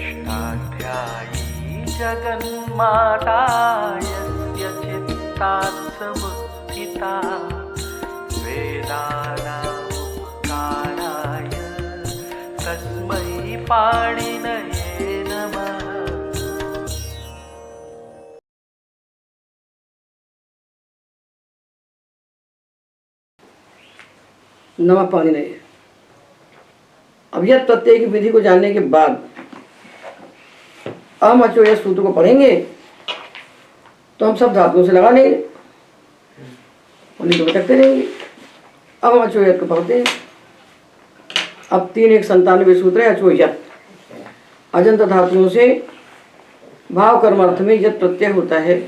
षष्ठाध्यायी जगन्माता यस्य चित्तात् समुत्थिता वेदानामुपकाराय तस्मै पाणिनये नमः। नमः पाणिनये। अब यह प्रत्यय की विधि को जानने के बाद अम अचो यह सूत्र को पढ़ेंगे तो हम सब धातुओं से लगा लेंगे और नहीं तो भटकते रहेंगे। अम अचो यह को पढ़ते हैं। अब 3 सूत्र है अचो यत। अजंत धातुओं से भाव कर्म अर्थ में यत प्रत्यय होता है।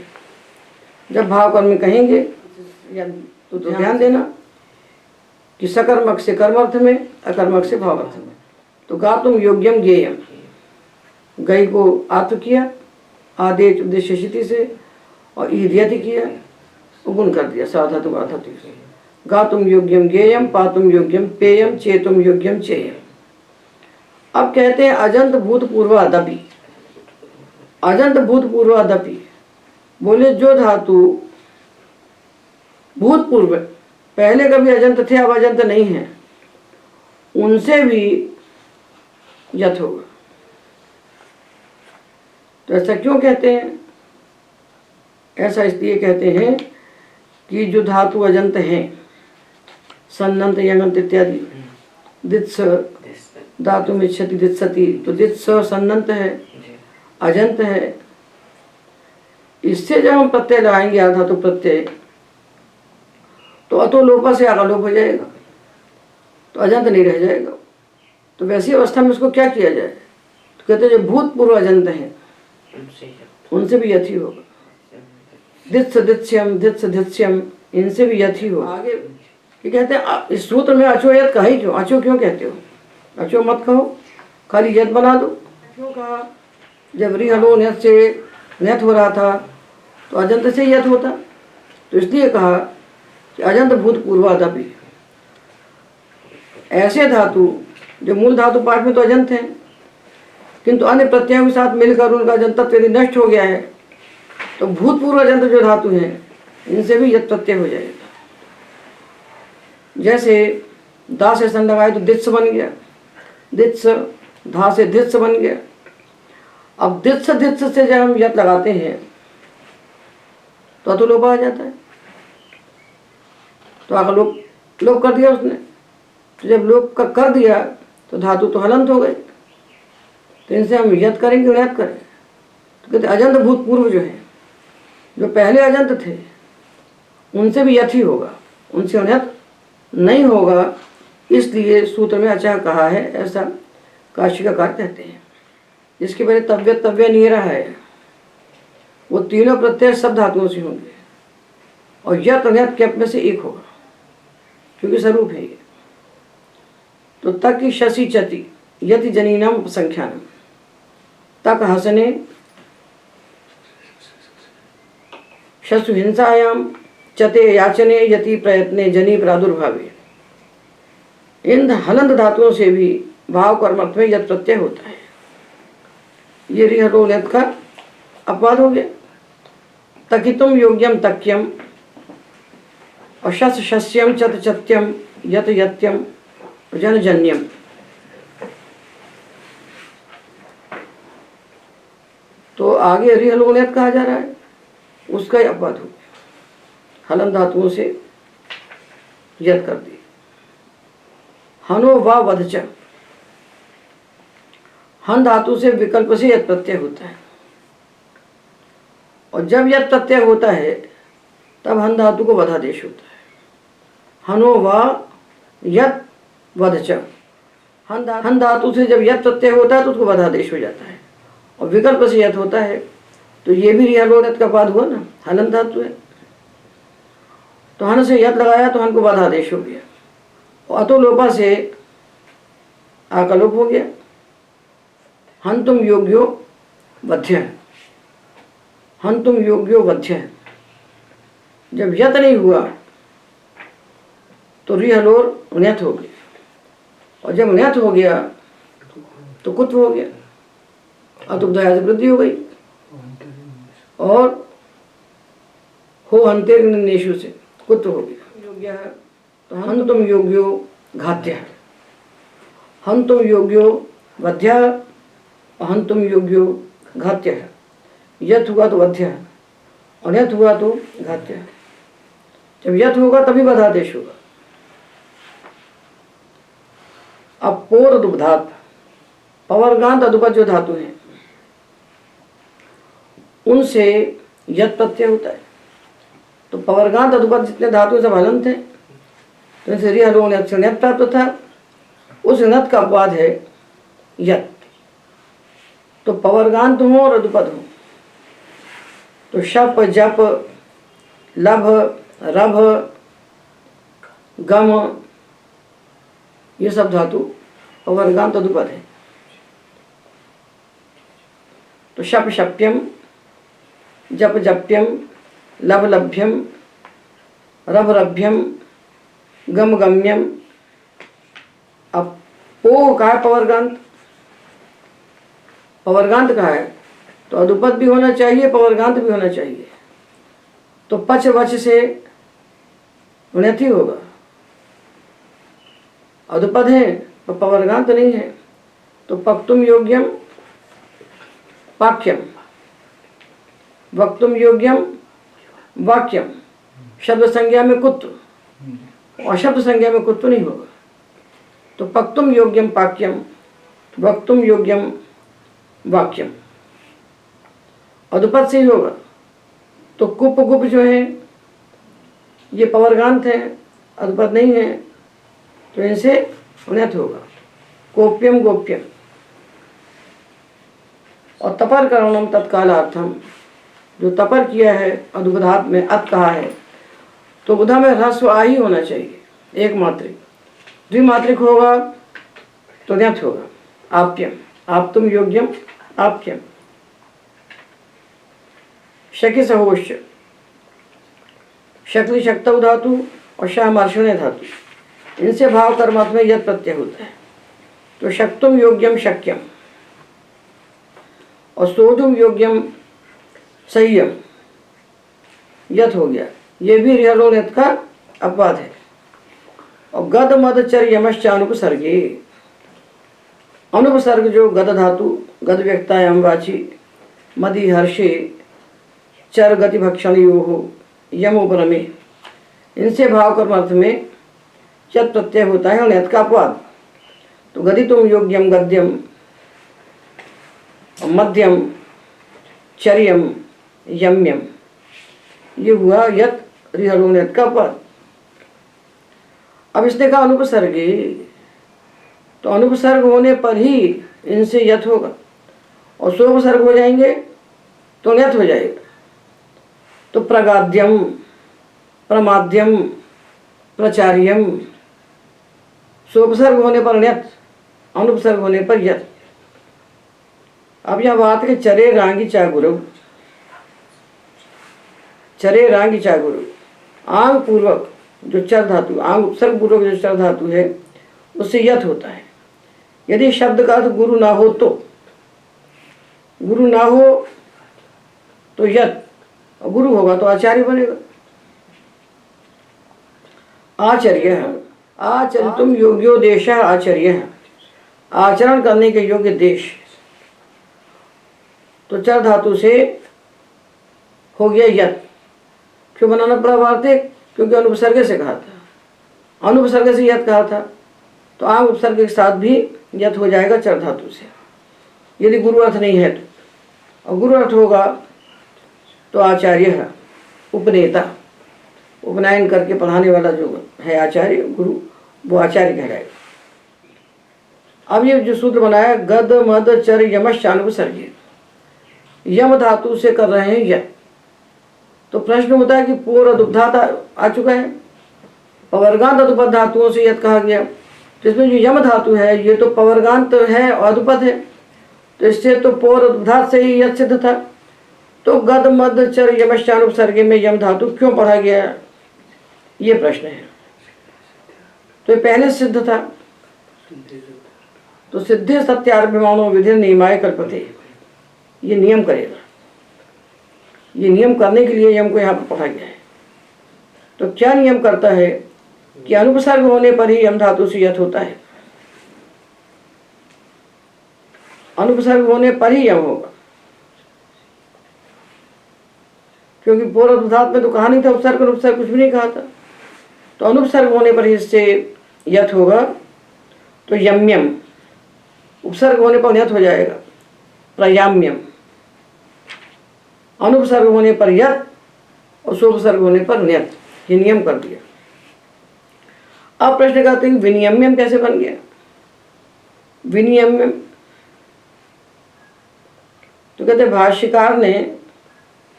जब भाव कर्म में कहेंगे तो ध्यान देना कि सकर्मक से कर्म अर्थ में, अकर्मक से भाव अर्थ में। तो गातुम योग्यम ज्ञेयम, गई को आत्व किया, आदेश उद्देश्य शिति से, और ईर्यति किया, गुण कर दिया साधातु आधातु से। गातुम योग्यम ज्ञेयम, पातुम योग्यम पेयम, चेतुम योग्यम चेयम। अब कहते हैं अजंत भूतपूर्वादपि। अजंत भूतपूर्वादपि बोले जो धातु भूतपूर्व पहले कभी अजंत थे अब अजंत नहीं है, उनसे भी यथ होगा। तो ऐसा क्यों कहते हैं? ऐसा इसलिए कहते हैं कि जो धातु अजंत हैं, सन्नंत यंगंत इत्यादि, दित्स धातु में क्षति दित्सति, तो दित्स सन्नंत है, अजंत है। इससे जब हम प्रत्यय लगाएंगे आधातु प्रत्यय तो अतो लोपा से आगालोप हो जाएगा, तो अजंत नहीं रह जाएगा। तो वैसी अवस्था में उसको क्या किया जाए? तो कहते जो भूतपूर्व अजंत हैं उनसे भी यथी होगा। दित्स दित्स्यम, दित्स दित्स्यम, इनसे भी यथी होगा। आगे ये कहते हैं इस सूत्र में अचो यत कहा ही क्यों? अचो क्यों कहते हो? अचो मत कहो, खाली यत बना दो। क्यों कहा? जब रिहलो नत से नत हो रहा था तो अजंत से यत होता, तो इसलिए कहा कि अजंत भूतपूर्वादपि। ऐसे धातु जो मूल धातु पाठ में तो अजंत हैं, किंतु अन्य प्रत्ययों के साथ मिलकर उनका अजंतत्व यदि नष्ट हो गया है तो भूतपूर्व अजंत जो धातु हैं इनसे भी यत प्रत्यय हो जाएगा। जैसे दा से सन लगाए तो दित्स बन गया, दित्स, धा से दित्स बन गया। अब दित्स दित्स से जब हम यत लगाते हैं तो अतुलोपा आ जाता है, तो आगे लोप कर दिया उसने। तो जब लोप कर दिया तो धातु तो हलंत हो गए, तो इनसे हम यत करेंगे और यत करें। तो कहते अजंत भूतपूर्व जो है, जो पहले अजंत थे उनसे भी यथ ही होगा, उनसे अनयत नहीं होगा। इसलिए सूत्र में अचः कहा है, ऐसा काशिकाकार कहते हैं। जिसके पहले तव्य तव्य नहीं रहा है वो तीनों प्रत्यय सब धातुओं से होंगे और यत अनयत कैप में से एक होगा, क्योंकि स्वरूप है ये। तो तक की शशि चति यति जनीनम उपसंख्यानम, तक हसने शशु हिंसायाम चते याचने यति प्रयत्ने जनी प्रादुर्भावे। इन हलंत धातुओं से भी भाव कर्मत्व में यत प्रत्यय होता है। ये रिहरो यत का अपवाद हो गया। तकितुम योग्यम तक्यम और शस शस्यम चत चत्यम यत यत्यम जन जन्यम। तो आगे रिहलोनियत कहा जा रहा है, उसका ही अपवाद हो गया। हलन धातुओं से यत कर दी। हनो व वधच, हन धातु से विकल्प से यत प्रत्यय होता है, और जब यत प्रत्यय होता है तब हन धातु को वधादेश होता है। हनो व यत वधच, हन धातु से जब यत प्रत्यय होता है तो उसको वधादेश हो जाता है, और विकल्प से यत होता है तो ये भी रिहलोनियत का पाद हुआ ना, हलन धातु है। तो हन से यत लगाया तो हन को वधादेश हो गया, और अतोलोपा से आकलोप हो गया। हन तुम योग्यो वध्य, हन तुम योग्यो वध्य। जब यत नहीं हुआ तो रिहलोर न्यत हो गया, और जब न्यत हो गया तो कुत्व हो गया। अतुब्धया से वृद्धि हो गई। और हो हंते निन्नेषु से कुत्र हो गया। योग्य है तो हंतुम योग्यो घात्य है, हंतुम योग्यो वध्य, हंतुम योग्यो घात्य है। यथ हुआ तो वध्य है और यथ हुआ तो घात्य है। जब यथ होगा तभी वधादेश होगा। अब पोर दुग्धात पवर्गांत अदुपद जो धातु हैं उनसे यत प्रत्यय होता है। तो पवर्गांत अदुपद जितने धातु सब हलंत हैं, तो इनसे रिहलों ने अक्षर नत प्राप्त था। उस नत का अपवाद है यत। तो पवर्गांत हो और अदुपद हो तो शप जप लभ रभ गम ये सब धातु पवर्गांत अदुपद है। तो शप शप्यम, जप जप्यम, लभ लभ्यम, रभ रभ्यम, गम गम्यम। अब पो का है पवर्गांत, पवर्गांत का है तो अदुपद भी होना चाहिए, पवर्गांत भी होना चाहिए। तो पच वच से उन्नति होगा। अदुपद है तो पवर्गांत नहीं है। तो पक्तुम योग्यम वाक्यम, वक्तुम योग्यम वाक्यम। शब्द संज्ञा में कुत्व और शब्द संज्ञा में कुत्व नहीं होगा। तो पक्तुम योग्यम पाक्यम, वक्तुम योग्यम वाक्यम अदुपद से ही होगा। तो कुप गुप जो है ये पवर्गांत है, अदुपद नहीं है, तो इनसे उन्नत होगा। कोप्यम गोप्यम और तपर करणम तत्कालार्थम, जो तपर किया है अदुपधात में अत कहा है तो बुधा में ह्रस्व आ ही होना चाहिए, एक मात्रिक। द्विमात्रिक होगा तो न्यत होगा। आप्यम, आप्तुम योग्यम आप्यम। शकी सहोश, शक्ति शक्तौ धातु और शामर्षणे धातु, इनसे भाव कर्मार्थ में यत प्रत्यय होता है। तो शक्तुम योग्यम शक्यम और सोढुम योग्यम संयम यत हो गया। ये भी रिहलोनित का अपवाद है। और गद मद चर यमश्च अनुपसर्गे, अनुपसर्ग जो गद धातु गद व्यक्ता यमवाची मदि हर्षे चर गति भक्षण यो हो यम उपरमे, इनसे भाव कर्मार्थ में चत प्रत्यय होता है और नियत का अपवाद। तो गदितुम योग्यम गद्यम, मध्यम चर्यम यम्यम, ये हुआ यत रिहलो नियत का अपवाद। अब इसने कहा अनुपसर्गे, तो अनुपसर्ग होने पर ही इनसे यत होगा और सोपसर्ग हो जाएंगे तो नियत हो जाएगा। तो प्रगाद्यम, प्रमाद्यम, प्रचार्यम, सोपसर्ग होने पर नियत, अनुपसर्ग होने पर यत। अब यह बात है चरे रांगी चागुरु, चरे रांगी चागुरु, आंग पूर्वक जो चर धातु, आंग उपसर्ग पूर्वक जो चर धातु है उससे यत होता है। यदि शब्द का अर्थ गुरु ना हो तो, गुरु ना हो तो यत, और गुरु होगा तो आचार्य बनेगा। आचार्य है, आचरितुम योग्यो देश आचार्य है, आचरण करने के योग्य देश। तो चर धातु से हो गया यत। क्यों बनाना पड़ा वार्तिक? क्योंकि अनुपसर्ग से कहा था, अनुपसर्ग से यत कहा था, तो आम उपसर्ग के साथ भी यत हो जाएगा चर धातु से, यदि गुरु अर्थ नहीं है तो। और गुरु अर्थ होगा तो आचार्य है, उपनेता, उपनयन करके पढ़ाने वाला जो है आचार्य गुरु, वो आचार्य कहलाएगा। अब ये जो सूत्र बनाया गद मद चर यमश्च अनुपसर्गे, यम धातु से कर रहे हैं यत। तो प्रश्न होता है कि पूर्व दुग्धात आ चुका है, पवर्गांत अदुपद धातुओं से यत कहा गया, तो इसमें जो यम धातु है ये तो पवर्गांत है और अदुपद है, तो इससे तो पूर्व दुग्धात से ही यत सिद्ध था। तो गद मद चर यमश्च अनुपसर्गे में यम धातु क्यों पढ़ा गया, ये प्रश्न है। तो ये पहले सिद्ध था, तो सिद्धे सत्यार्भिमानो विधि नियमाय कल्पते, ये नियम करेगा। ये नियम करने के लिए हमको यहाँ पर पढ़ा गया है। तो क्या नियम करता है कि अनुपसर्ग होने पर ही यम धातु से यथ होता है, अनुपसर्ग होने पर ही यम होगा, क्योंकि पूर्व धातु में तो कहा नहीं था उपसर्ग और उपसर्ग कुछ भी नहीं कहा था। तो अनुपसर्ग होने पर इससे यथ होगा, तो यम्यम, उपसर्ग होने पर यथ हो जाएगा प्रयाम्यम, अनुपसर्ग होने पर यथ और सोपसर्ग होने पर न्यत। ये नियम कर दिया। अब प्रश्न करते हैं विनियम्यम कैसे बन गया? विनियम्यम तो कहते भाष्यकार ने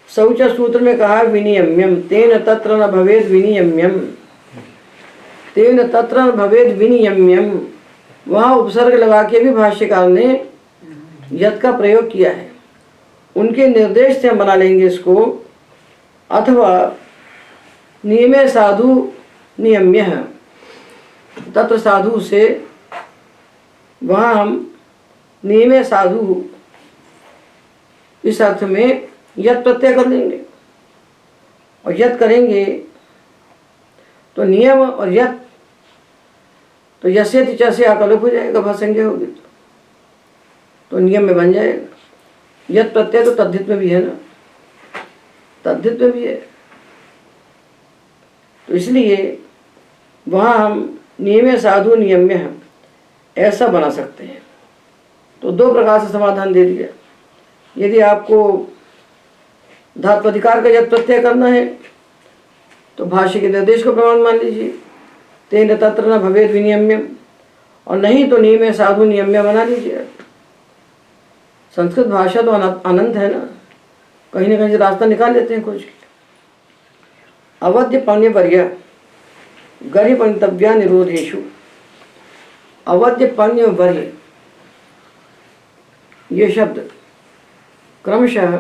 शौच सूत्र में कहा विनियम्यम, तेन तत्र न भवेद विनियम्यम, तेन तत्र न भवेद विनियम्यम। वहाँ उपसर्ग लगा के भी भाष्यकार ने यत् का प्रयोग किया है। उनके निर्देश से हम बना लेंगे इसको, अथवा नियमे साधु नियम्य, तत्र साधु से वहाँ हम नियमे साधु इस अर्थ में यत् प्रत्यय कर लेंगे, और यत् करेंगे तो नियम और यत् तो यस्यति च से आकलोप हो जाएगा, भाषंज्ञा होगी तो नियम में बन जाएगा। यत् प्रत्यय तो तद्धित में भी है ना, तद्धित में भी है, तो इसलिए वहाँ हम नियमे साधु नियम्य ऐसा बना सकते हैं। तो दो प्रकार से समाधान दे दिया। यदि आपको धात्वधिकार का यत् प्रत्यय करना है तो भाष्य के निर्देश को प्रमाण मान लीजिए, तेन तत्र न भवेद विनियम्यम, और नहीं तो नियमे साधु नियम्य बना लीजिए। संस्कृत भाषा तो अनंत है ना, कहीं ना कहीं से रास्ता निकाल लेते हैं खोज के। अवध्य पण्यवर्य गर्य पंतव्या निरोधेशु, अवध्य पण्यवर्य ये शब्द क्रमशः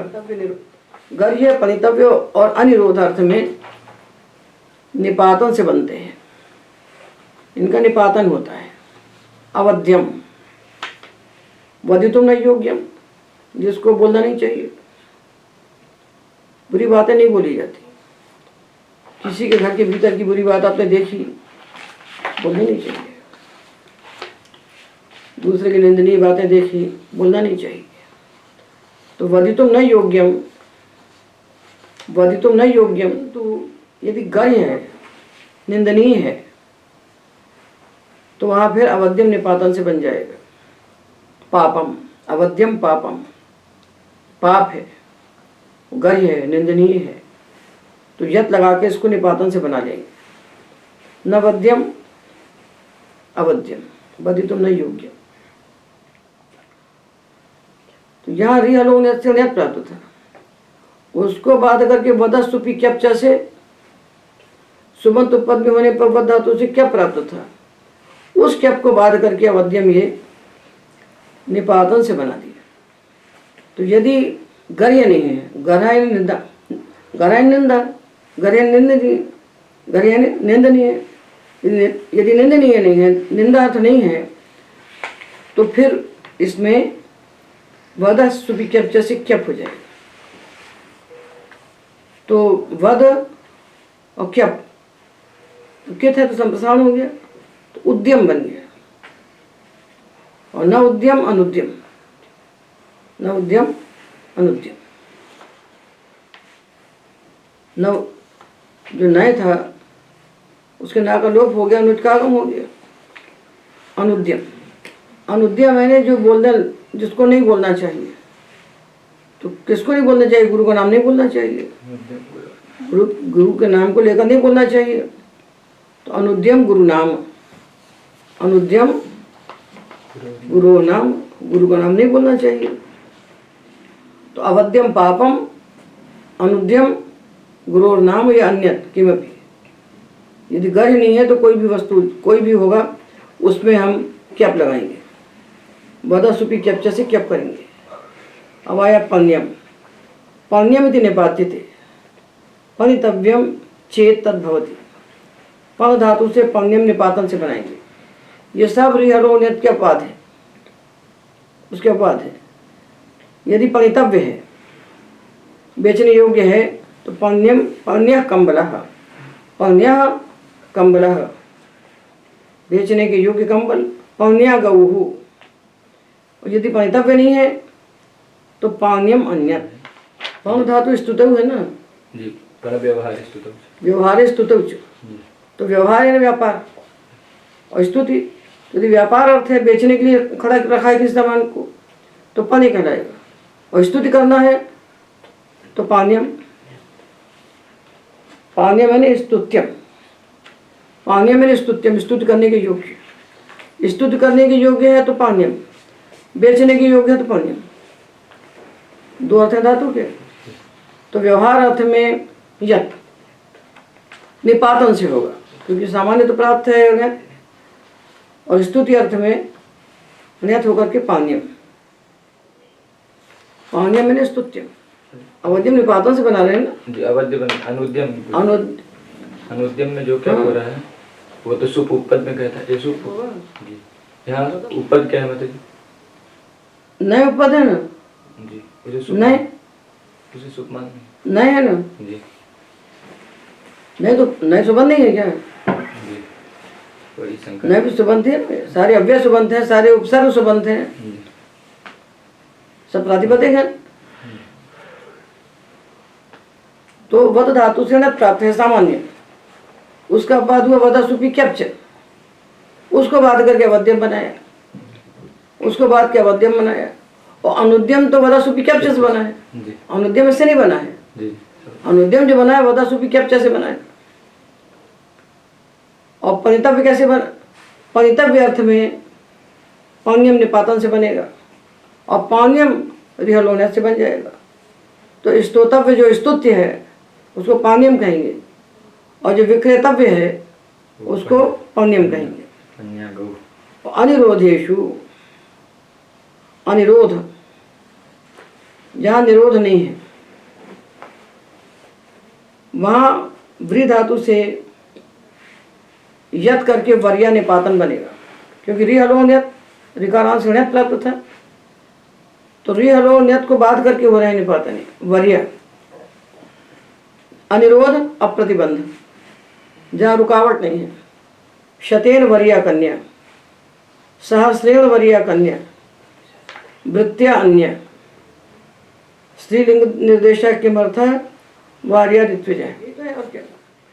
गर्य पणितव्य और अनिरोध अर्थ में निपातन से बनते हैं, इनका निपातन होता है। अवध्यम वदितुम न योग्यम, जिसको बोलना नहीं चाहिए, बुरी बातें नहीं बोली जाती। किसी के घर के भीतर की बुरी बात आपने देखी, बोलनी नहीं चाहिए। दूसरे की निंदनीय बातें देखी, बोलना नहीं चाहिए। तो वदितुम न योग्यम, वदितुम न योग्यम, तो यदि गर्य है, निंदनीय है, तो वहाँ फिर अवध्यम निपातन से बन जाएगा। पापम, अवध्यम पापम, पाप है, गर्य है, निंदनीय है, तो यत् लगा के इसको निपातन से बना लेंगे। न वध्यम अवध्यम, वदितुम न योग्यम। तो यहाँ रिहलो न्यत प्राप्त था, उसको बाध करके वधस्तुपी क्यप से सुबंत पद में होने पर वध धातु से क्या प्राप्त था, उस क्यप को बाध करके अवध्यम ये निपातन से बना दिया। तो यदि गर्य नहीं है, गराय निंदा, गराय निंदा, गर्य निंदनीय, गर्य निंदनीय, यदि निंदनीय नहीं है, निंदार्थ नहीं है, तो फिर इसमें वध सुपी क्यप से क्यप हो जाएगा। तो वध और क्यप कित है तो संप्रसारण हो गया, तो उद्यम बन गया। और न उद्यम अनुद्यम, न उद्यम अनुद्यम, न जो नय था उसके ना का लोप हो गया, अनुज का आगम हो गया। अनुद्यम, अनुद्यम मैंने जो बोलना, जिसको नहीं बोलना चाहिए। तो किसको नहीं बोलना चाहिए? गुरु का नाम नहीं बोलना चाहिए, गुरु के नाम को लेकर नहीं बोलना चाहिए। तो अनुद्यम गुरु नाम, अनुद्यम गुरु नाम, गुरु का नाम नहीं बोलना चाहिए। तो अवध्यम पापम, अनुद्यम गुरु नाम या अन्यत किमपि, यदि गर्य नहीं है तो कोई भी वस्तु कोई भी होगा उसमें हम क्यप लगाएंगे, वध सुपी क्यप से क्यप करेंगे। अब आया पण्यम, पण्यम इति निपात्यते, पणितव्यम चेत तद्भवति, पण धातु से पण्यम निपातन से बनाएंगे। ये सब रिहरो न्यत के अपवाद है, उसके अपवाद है। यदि परितव्य है, बेचने योग्य है, तो पण्यम पण्यः कम्बलः, पण्यः कम्बलः, बेचने के योग्य कंबल, पण्या गौः। यदि परितव्य नहीं है तो पाण्यम अन्यत्। पाण धातु स्तुतौ है ना जी, पर व्यवहार स्तुतौ, व्यवहार स्तुतौ च, तो व्यवहार है ना व्यापार, और स्तुति यदि व्यापार अर्थ है बेचने के लिए खड़ा रखा है किसी सामान को तो पानी कहलाएगा, और स्तुति करना है तो पाण्यम। पाण्यम है स्तुत्यम, पाण्यम है स्तुत्यम, स्तुति करने के योग्य, स्तुति करने के योग्य है तो पाण्यम, बेचने के योग्य है तो पाण्यम। दो अर्थ है धातु के। तो व्यवहार अर्थ में यत् निपातन से होगा, क्योंकि सामान्य तो प्राप्त है ण्यत्, और स्तुति अर्थ में ण्यत् होकर के पाण्यम। पाण्यम मैंने स्तुत्यम, अवध्यम निपातन से बना रहे हैं ना जी, अवध्य बन अनुद्यम, अनुद्यम में जो क्या हो रहा है वो तो सुप उपपद में कहता है, ये सुप जी, यहाँ उपपद क्या है मतलब जी? नए उपपद है ना जी, ये सुप नए, उसे सुप मान नए है ना जी, नए, तो नए सुबंध नहीं है क्या? जी, वही शंकर नए भी सुबंध है, सारे अव्यय सुबंध हैं, सारे उपसर्ग सुबंध हैं, जी, सब प्रातिपदिक हैं। तो वद धातु से न प्राप्त है सामान्य, उसका बाद हुआ वदा सुपी कैप्च, उसको बात करके अवध्यम बनाया, उसको बात के अवध्यम बनाया, और अनुद्यम तो वदा सुपी कैप्च से बना है, जी, अनुद्यम से नहीं बना है। जी, अनुद्यम जो बना है वदा सुपी कैप्च से बना है। और परितव्य कैसे बना? परितव्य अर्थ में पाण्यम निपातन से बनेगा, और पाण्यम रिहलोन्यत से बन जाएगा। तो स्तोतव्य जो स्तुत्य है उसको पाण्यम कहेंगे, और जो विक्रेतव्य है उसको पाण्यम कहेंगे। पन्या गौ। अनिरोधेषु, अनिरोध जहाँ निरोध नहीं है वहाँ व्री धातु से यत करके वर्या निपातन बनेगा, क्योंकि रि हलो न्यत ऋकारांश ण्यत प्राप्त था, तो रि हलो न्यत को बात करके हो रहा है निपातन वर्या। अनिरोध अप्रतिबंध, जहाँ रुकावट नहीं है। शतेन वर्या कन्या, सहस्रेण वर्या कन्या, वृत्त्या अन्य, स्त्रीलिंग निर्देशक के अर्थ है वार्या ऋत्विज है। और क्या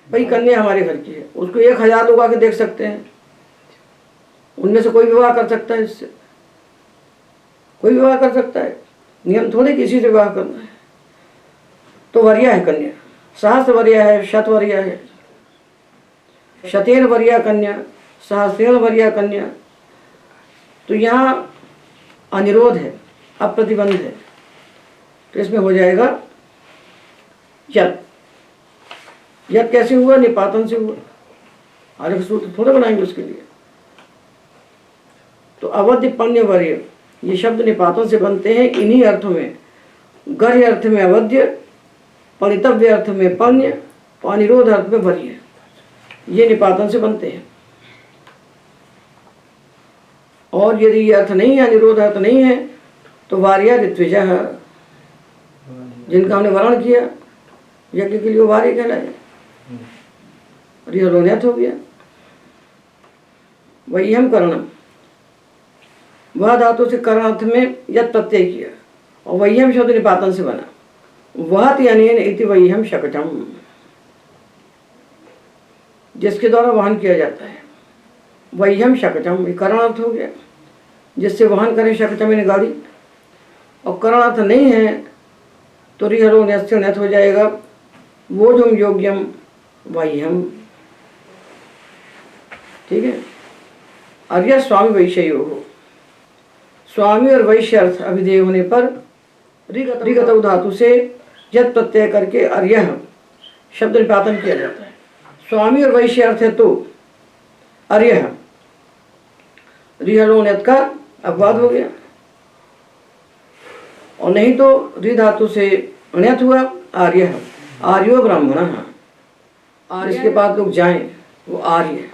भाई, कन्या हमारे घर की है, उसको 1000 लोग आके देख सकते हैं, उनमें से कोई विवाह कर सकता है, इससे कोई विवाह कर सकता है, नियम थोड़े किसी से विवाह करना है। तो वर्या है कन्या, सहस्र वर्या है, शत वर्या है, शतेन वर्या कन्या, सहस्रेण वर्या कन्या। तो यहाँ अनिरोध है, अप्रतिबंध है, तो इसमें हो जाएगा यत। यत कैसे हुआ? निपातन से हुआ, आगे सूत्र थोड़े बनाएंगे उसके लिए। तो अवध्य पण्य वर्य ये शब्द निपातन से बनते हैं इन्हीं अर्थों में, गर्ह्य अर्थ में अवध्य, परितव्य अर्थ में पण्य, अनिरोध अर्थ में वर्य, ये निपातन से बनते हैं। और यदि ये अर्थ नहीं है, अनिरोध अर्थ नहीं है, तो वार्या ऋत्विजा, जिनका हमने वर्ण किया यज्ञ के लिए वो वार्य कहलाए, रिहलोन्यत हो गया। वही हम करणम, वह धातु से करण अर्थ में यत प्रत्यय किया, और वही हम शब्द निपातन से बना, वह यानी इति वही हम शकटम, जिसके द्वारा वहन किया जाता है, वही हम शकटम, करण अर्थ हो गया, जिससे वहन करें शकटम यानी गाड़ी। और करण अर्थ नहीं है तो रिहलोन्यत से न्यत हो जाएगा, वो जो योग्यम वही हम। ठीक है। अर्य स्वामी वैश्य हो, स्वामी और वैश्य अर्थ अभिधेय होने पर ऋगत धातु से यत प्रत्यय करके अर्य शब्द निपातन किया जाता है। स्वामी और वैश्य अर्थ है तो अर्य, रिहलोन्यत का अपवाद हो गया, और नहीं तो रि धातु से अण्यत हुआ आर्य, आर्यो ब्राह्मण, इसके बाद लोग जाएं वो आर्य,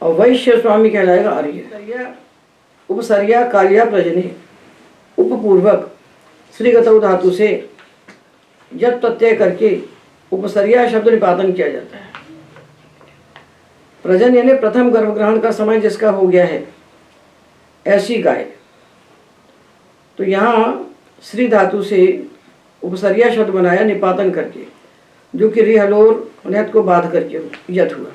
और वैश्य स्वामी कहलाएगा आर्य। उपसर्या कालिया प्रजनी, उपपूर्वक श्रीगतौ धातु से यत् प्रत्यय करके उपसर्या शब्द निपातन किया जाता है। प्रजन यानी प्रथम गर्भग्रहण का समय जिसका हो गया है, ऐसी गाय। तो यहाँ श्री धातु से उपसर्या शब्द बनाया निपातन करके, जो कि रिहलोर नेत को बाध करके यत हुआ।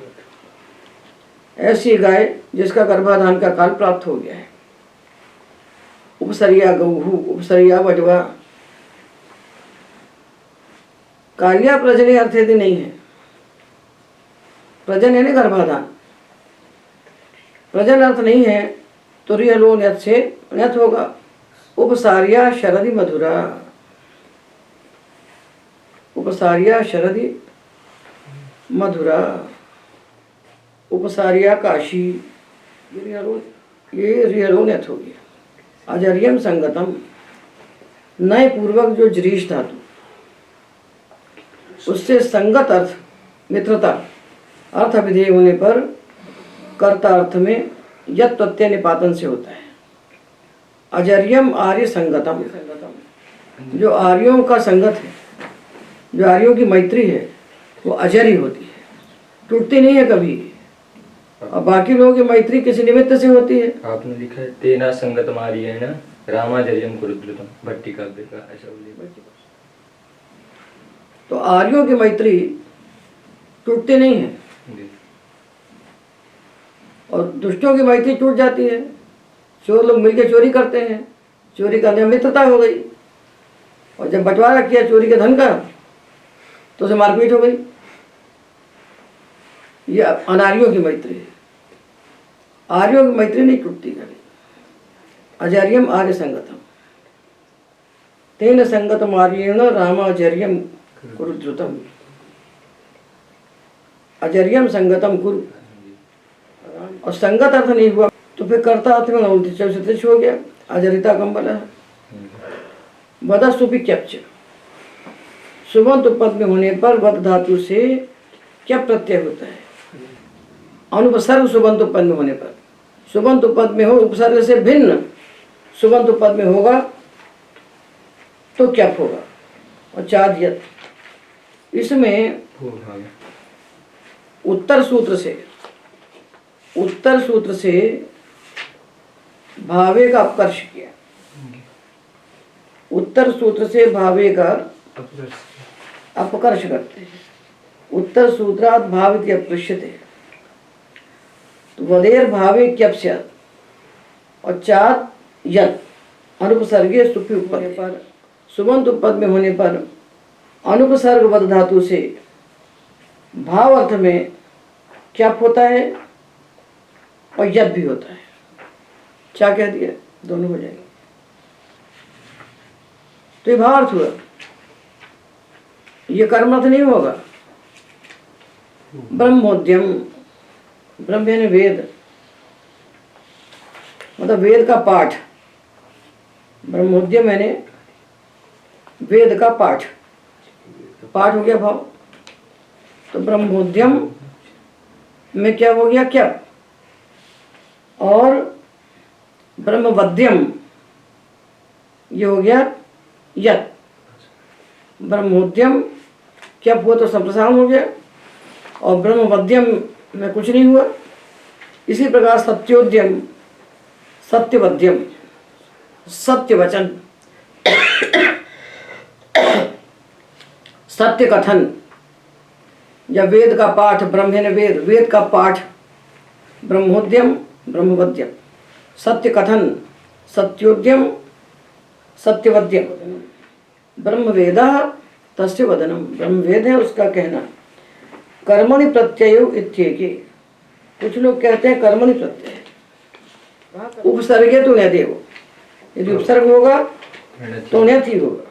ऐसी गाय जिसका गर्भाधान का काल प्राप्त हो गया है। उपसर्या गौहु, उपसर्या वजवा। काल्या प्रजने अर्थ यदि नहीं है, प्रजन यानी गर्भाधान, प्रजन अर्थ नहीं है तो रिहलो नेत से नेत होगा। उपसार्या शरदि मधुरा, उपसार्या शरदि मधुरा, उपसार्या काशी, ये रिहलो नेत हो गया। अजर्यम संगतम, नए पूर्वक जो जरीश धातु उससे संगत अर्थ मित्रता अर्थ विधेय होने पर कर्ता अर्थ में यत् प्रत्यय निपातन से होता है। अजर्यम आर्य संगतम, जो आर्यों का संगत है, जो आर्यों की मैत्री है, वो अजरी होती है, टूटती नहीं है कभी। और बाकी लोगों की मैत्री किसी निमित्त से होती है। आपने लिखा है तेना संगतम आर्येण रामाजर्यम कुरुद्रुतम, भट्टी काव्य का ऐसा उल्लेख। तो आर्यों की मैत्री टूटती नहीं है और दुष्टों की मैत्री टूट जाती है। चोर लोग मिलकर चोरी करते हैं, चोरी करने में मित्रता हो गई, और जब बंटवारा किया चोरी के धन का तो उसे मारपीट हो गई। ये अनार्यों की मैत्री है। आर्यों की मैत्री नहीं टूटती कभी। अजर्यम आर्य संगतम, तेन संगतम आर्येण रामाजर्यम कुरुद्रुतम। अजर्यम संगतम कुरु, और संगत अर्थ नहीं हुआ तो फिर कर्ता अर्थ में उल्टी चौसतिश हो गया। अजरिता कंबल है। वदस्तुपि क्यप्च, सुबंत पद में होने पर वद धातु से क्या प्रत्यय होता है? अनुपसर्ग सुबंत पद में होने पर, सुबंत पद में हो उपसर्ग से भिन्न सुबंत पद में होगा तो क्या होगा? और चाद्यत, इसमें उत्तर सूत्र से भावे का अपकर्ष किया। उत्तर सूत्र से भावे का अपकर्ष करते हैं। उत्तर सूत्रात् भावित अपृश्यते, तो वदेर भावे क्यप स्यात्, और चात यत् अनुपसर्गे सुपि उपपद पर, सुबंत उपपद में होने पर अनुपसर्ग वद धातु से भाव अर्थ में क्या होता है और यद भी होता है। क्या कह दिया? दोनों हो जाएंगे। तो ये भाव अर्थ हुआ, ये कर्म अर्थ नहीं होगा। ब्रह्मोद्यम, ब्रह्म यानी वेद, मतलब वेद का पाठ। ब्रह्मोद्यम यानी वेद का पाठ, पाठ हो गया भाव। तो ब्रह्मोद्यम में क्या हो गया? क्या? और ब्रह्मवद्यम ये हो गया यत। ब्रह्मोद्यम क्या हुआ तो संप्रसारण हो गया, और ब्रह्मवद्यम में कुछ नहीं हुआ। इसी प्रकार सत्योद्यम, सत्यवद्यम, सत्यवचन, सत्य कथन, या वेद का पाठ, ब्रह्म यानी वेद, वेद का पाठ ब्रह्मोद्यम, ब्रह्मवद्यम, सत्य कथन, सत्योद्यम, सत्यवद्यम, ब्रह्मवेदः तस्य वदनम, ब्रह्मवेद है उसका कहना। कर्मणि प्रत्ययो इत्येके, कुछ लोग कहते हैं कर्मणि प्रत्यय, उपसर्गे तो नैदेव, यदि उपसर्ग होगा तो नैत ही होगा।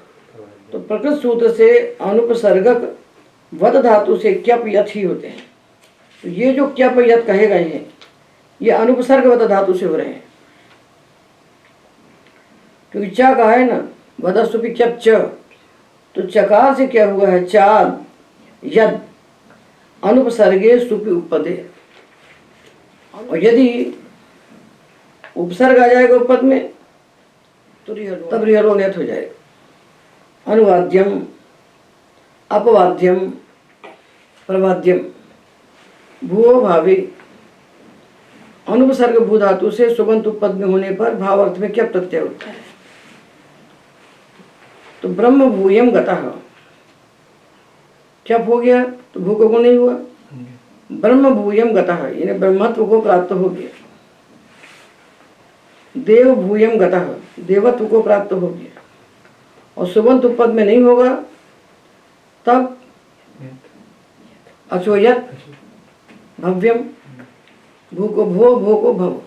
तो प्रकृत सूत्र से अनुपसर्गक वद धातु से क्यप यथ ही होते हैं। तो ये जो क्यप यथ कहे गए हैं ये अनुपसर्ग वद धातु से हो रहे हैं, क्योंकि चा कहा है ना, वदस्तुपि क्यप च, तो चकार से क्या हुआ है? चाद यद अनुपसर्गे सुपि उपपदे। और यदि उपसर्ग आ जाएगा उपपद में तब रिहलो नियत हो जाएगा। अनुवाद्यम, अपवाद्यम, प्रवाद्यम, भूओ भावी। अनुपसर्ग भू धातु से सुबंत उपपद में होने पर भाव अर्थ में क्या प्रत्यय होता है? तो ब्रह्म भूयम गतः, क्या हो गया? तो भू को नहीं हुआ, ब्रह्म भूयम गतः यानी ब्रह्मत्व को प्राप्त हो गया। देव भूयम गतः, देवत्व को प्राप्त हो गया। और सुबंत उपपद में नहीं होगा तब अचोयत भव्यम, भू को भो, भो को भव।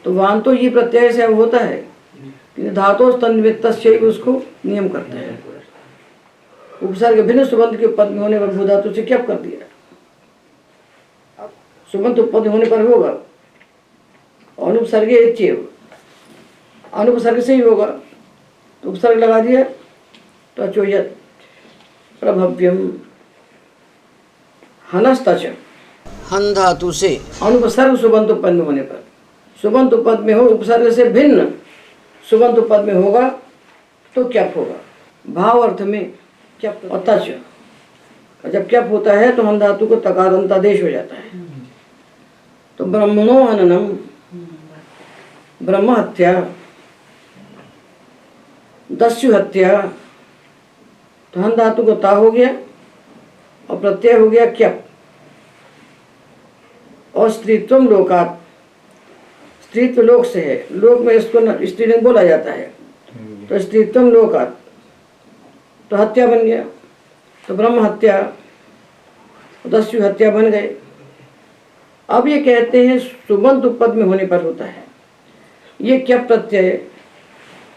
तो वान तो ये प्रत्यय से होता है कि धातु तन्वित उसको नियम करते हैं। उपसर्ग भिन्न सुबंत के पद में होने पर भू धातु से क्या कर दिया? सुबंत उपपद होने पर होगा। अनुपसर्गे इत्येव, अनुपसर्ग से ही होगा तो उपसर्ग लगा दिया तो अचोयत प्रभव्यम। हनस्तच, हन धातु से अनुपसर्ग सुबंत उपपद में होने पर, सुबंत उपपद में हो उपसर्ग से भिन्न सुबंत उपपद में होगा तो क्या होगा? भाव अर्थ में क्या? और तच, जब क्या होता है तो हन धातु को तकारांतादेश हो जाता है। तो ब्रह्मणो हननम, ब्रह्म हत्या, दस्यु हत्या, तो हन धातु को ता हो गया और प्रत्यय हो गया क्या? और स्त्रीत्वम लोकात, स्त्रीत्व लोक से है, लोक में इसको स्त्रीलिंग बोला जाता है तो स्त्रीत्वम लोकात, तो हत्या बन गया। तो ब्रह्म हत्या, दस्यु हत्या बन गए। अब ये कहते हैं सुबंत उपपद में होने पर होता है ये क्या प्रत्यय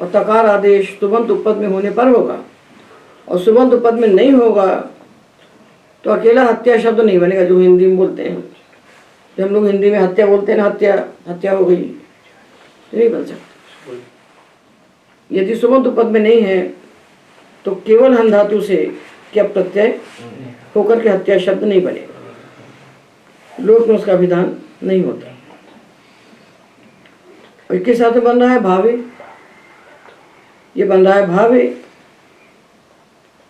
और तकार आदेश सुबंत उपपद में होने पर होगा और सुबंत उपपद में नहीं होगा तो अकेला हत्या शब्द नहीं बनेगा जो हिंदी में बोलते हैं। जब हम लोग हिंदी में हत्या बोलते हैं ना, हत्या हत्या हो गई, नहीं बन सकता। यदि सुबंत उपपद में नहीं है तो केवल हन धातु से क्या प्रत्यय होकर के हत्या शब्द नहीं बनेगा, लोक में उसका विधान नहीं होता। और किस साथ बन रहा है? भावे, ये बन रहा है भावे,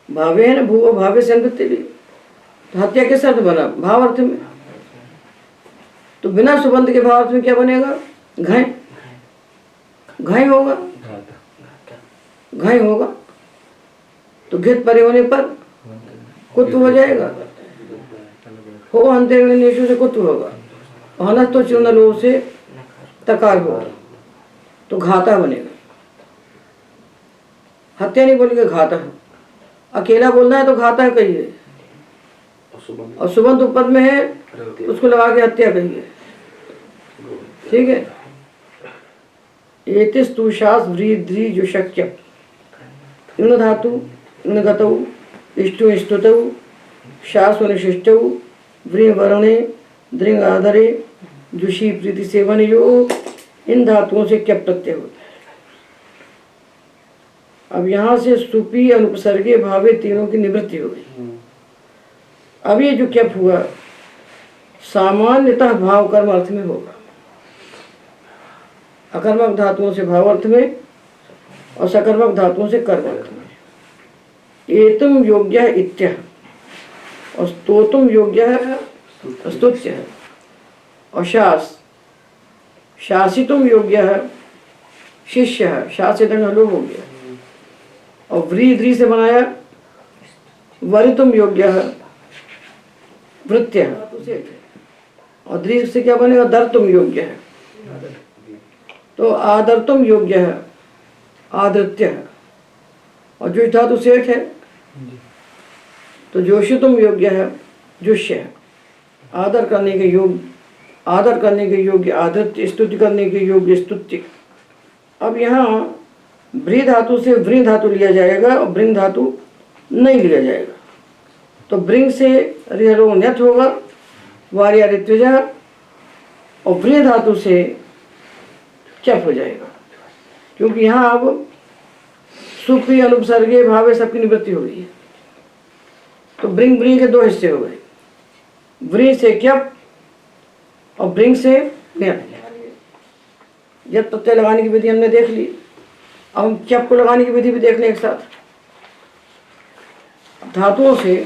भावे है ना, भू भावे से अनवृत्ति भी। तो हत्या किस साथ बना? भाव अर्थ में। तो बिना सुबंत के भाव अर्थ में क्या बनेगा? घय, घय होगा, घय होगा। तो घित परे होने पर कुत्व हो जाएगा, हो अंतरिक्षु से कुत्व होगा, हनस तो चूर्ण लो से तकार होगा तो घाता बनेगा। हत्या नहीं बोलेंगे, घाता। अकेला बोलना है तो घाता कहिए, और सुबंत उपपद में है उसको लगा के हत्या कहिए, ठीक है। एतिस तुषास व्रीद्री जो शक्य इण धातु इण गतौ इष्टु इष्टुतौ शास निशिष्टौ व्री वर्णे दृंग आधरे जुषी प्रीति सेवन योग, इन धातुओं से क्या प्रत्यय होता है? अब यहाँ से सुपी अनुपसर्गे भावे तीनों की निवृत्ति हो गई। अब ये जो क्या हुआ सामान्यतः भाव कर्म अर्थ में होगा, अकर्मक धातुओं से भाव अर्थ में और सकर्मक धातुओं से कर्म अर्थ में। एतम योग्य इत्यः और स्तोतुम योग्य है, स्तुत्य है। और शास, शासितुम योग्य है, शिष्य है, शासित लोग हो गया। और व्रीद्री से बनाया वरितुम योग्य है, वृत्य है। और द्री से क्या बनेगा? दर्तुम योग्य है, तो आदर्तुम योग्य है, आदृत्य है। और जो धातु सेठ है तो जोशितुम योग्य है, जुष्य है। आदर करने के योग्य, आदर करने के योग्य आदृत्य, स्तुति करने के योग्य स्तुति। अब यहाँ व्री धातु से वृ धातु लिया जाएगा और ब्रिंग धातु नहीं लिया जाएगा। तो ब्रिंग से रिहरो न्यत होगा वार्या ऋत्विजा, और वृ धातु से चप हो जाएगा, क्योंकि यहाँ अब सुपी अनुपसर्गे भावे सबकी निवृत्ति हो गई है। तो ब्रिंग ब्रिंग के दो हिस्से हो गए, व्री से क्यप और ब्रिंग से न्यत। जब प्रत्यय लगाने की विधि हमने देख ली। अब हम चप को लगाने की विधि भी देख लें एक साथ। धातुओं से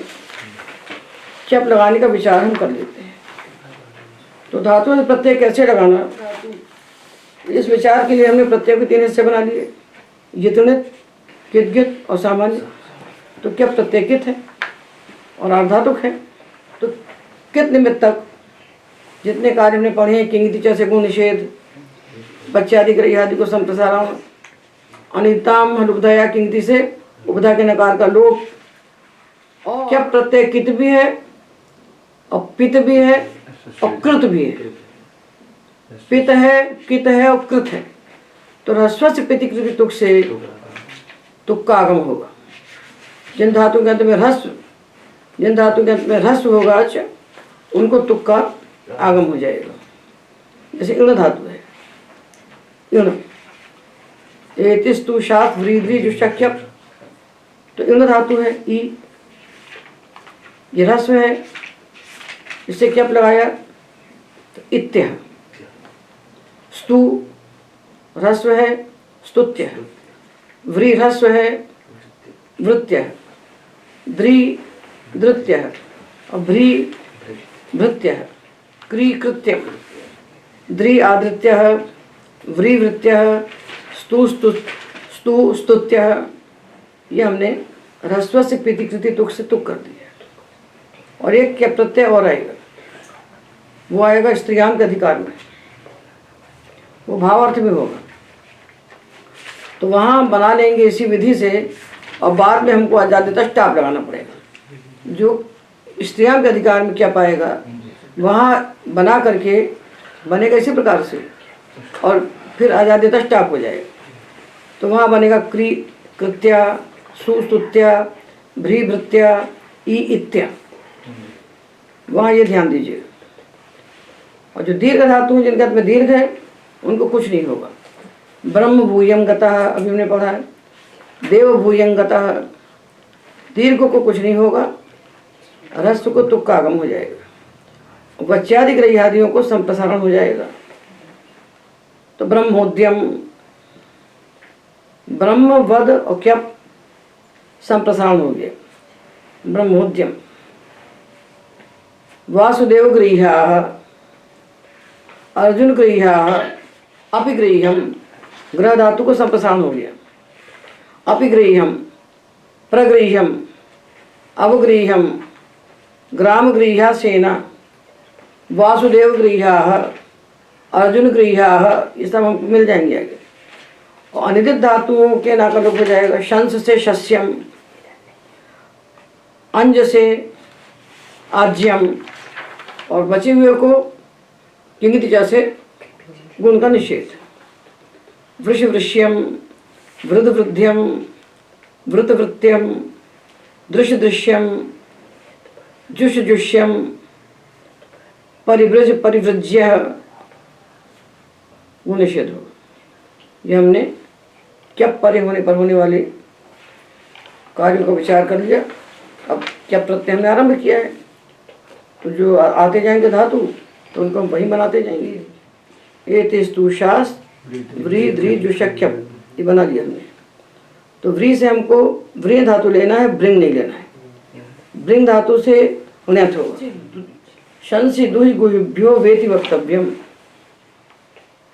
चप लगाने का विचार हम कर लेते हैं। तो धातुओं से प्रत्यय कैसे लगाना, इस विचार के लिए हमने प्रत्यय के 3 हिस्से बना लिए, यितनित, कित और सामान्य। तो क्या प्रत्यय कित है और आर्धातुक है। तो कित निमित्त तक जितने कार्य हमने पढ़े हैं, किंगिति च से गुण निषेध, बच्चादि ग्रह आदि को संप्रसारण, अनिताम हलुपधया किंगिति से उपधा के नकार का लोप। और क्या प्रत्यय कित भी है और पित भी है और कृत भी है। पित है, कित है और कृत है। तो ह्रस्व से पितिकृत तुक से तुक का आगम होगा। जिन धातु के अंत में ह्रस्व, जिन धातु के अंत में ह्रस्व होगा अच्छा, उनको तुक का आगम हो जाएगा। जैसे इण धातु है, इण एतिस्तु शात व्रीद्री जो शक्यप, तो इण धातु है ई, ये ह्रस्व है, इससे क्या लगाया तो इत्य। स्तु ह्रस्व है, स्तुत्य। व्री ह्रस्व है, वृत्य। द्रि धृत्य और भ्री भृत्य। क्री कृत्य। द्रि आदृत्य, व्री वृत्य, स्तु स्तु स्तुत्य। ये हमने ह्रस्व से पितिकृति तुक से तुक कर दिया। और एक क्या प्रत्यय और आएगा, वो आएगा स्त्रीयाम के अधिकार में, वो भावार्थ में होगा। तो वहाँ हम बना लेंगे इसी विधि से, और बाद में हमको आजाद्यता स्टाप लगाना पड़ेगा। जो स्त्रीयाम के अधिकार में क्या पाएगा, वहाँ बना करके बनेगा इसी प्रकार से, और फिर आजाद्यता स्टाप हो जाएगा। तो वहाँ बनेगा क्री कृत्या, सुस्तुत्या, भ्री भृत्या, ई इत्या। वहाँ ये ध्यान दीजिए। और जो दीर्घ धातु हैं जिनके अंत में दीर्घ है, उनको कुछ नहीं होगा। ब्रह्म भूयं गतः, अभी हमने पढ़ा है। देव भूयं गतः, दीर्घ को कुछ नहीं होगा, ह्रस्व को तुक का आगम हो जाएगा। वच्यादि ग्रह्यादियों को संप्रसारण हो जाएगा। तो ब्रह्मोद्यम, ब्रह्म वद और क्या संप्रसारण हो गया, ब्रह्मोद्यम। वासुदेव गृह्याः, अर्जुन गृह्याः, अपिगृह्यम, ग्रह धातु को संप्रसारण हो गया। अपिगृह्यम, प्रगृह्यम, अवगृह्यम, ग्राम गृह्या सेना, वासुदेव गृह्याः, अर्जुन गृह्याः, ये सब हमको मिल जाएंगे आगे। और अनिदित धातुओं के नाका लोप हो जाएगा। शंस से शस्यम, अंज से आज्यम, और बचे हुए को किंगिति च से गुण का निषेध। वृष वृष्यम, वृद्ध वृद्ध्यम, वृत वृत्यम, दृश्य दृश्यम, जुष जुष्यम, परिव्रज परिव्रज्य, वो निषेध होगा। ये हमने क्या परे होने पर होने वाले कार्यों का विचार कर लिया। अब क्या प्रत्यय हमने आरंभ किया है, तो जो आते जाएंगे धातु, तो उनको हम वही बनाते जाएंगे। एतिस्तु शास व्री द्रि जुशक्यम, ये बना लिया हमने। तो व्री से हमको व्री धातु लेना है, ब्रिंग नहीं लेना है। ब्रिंग धातु से उन्नत होगा। शंसि दुहि गुहिभ्यो वेति वक्तव्यम,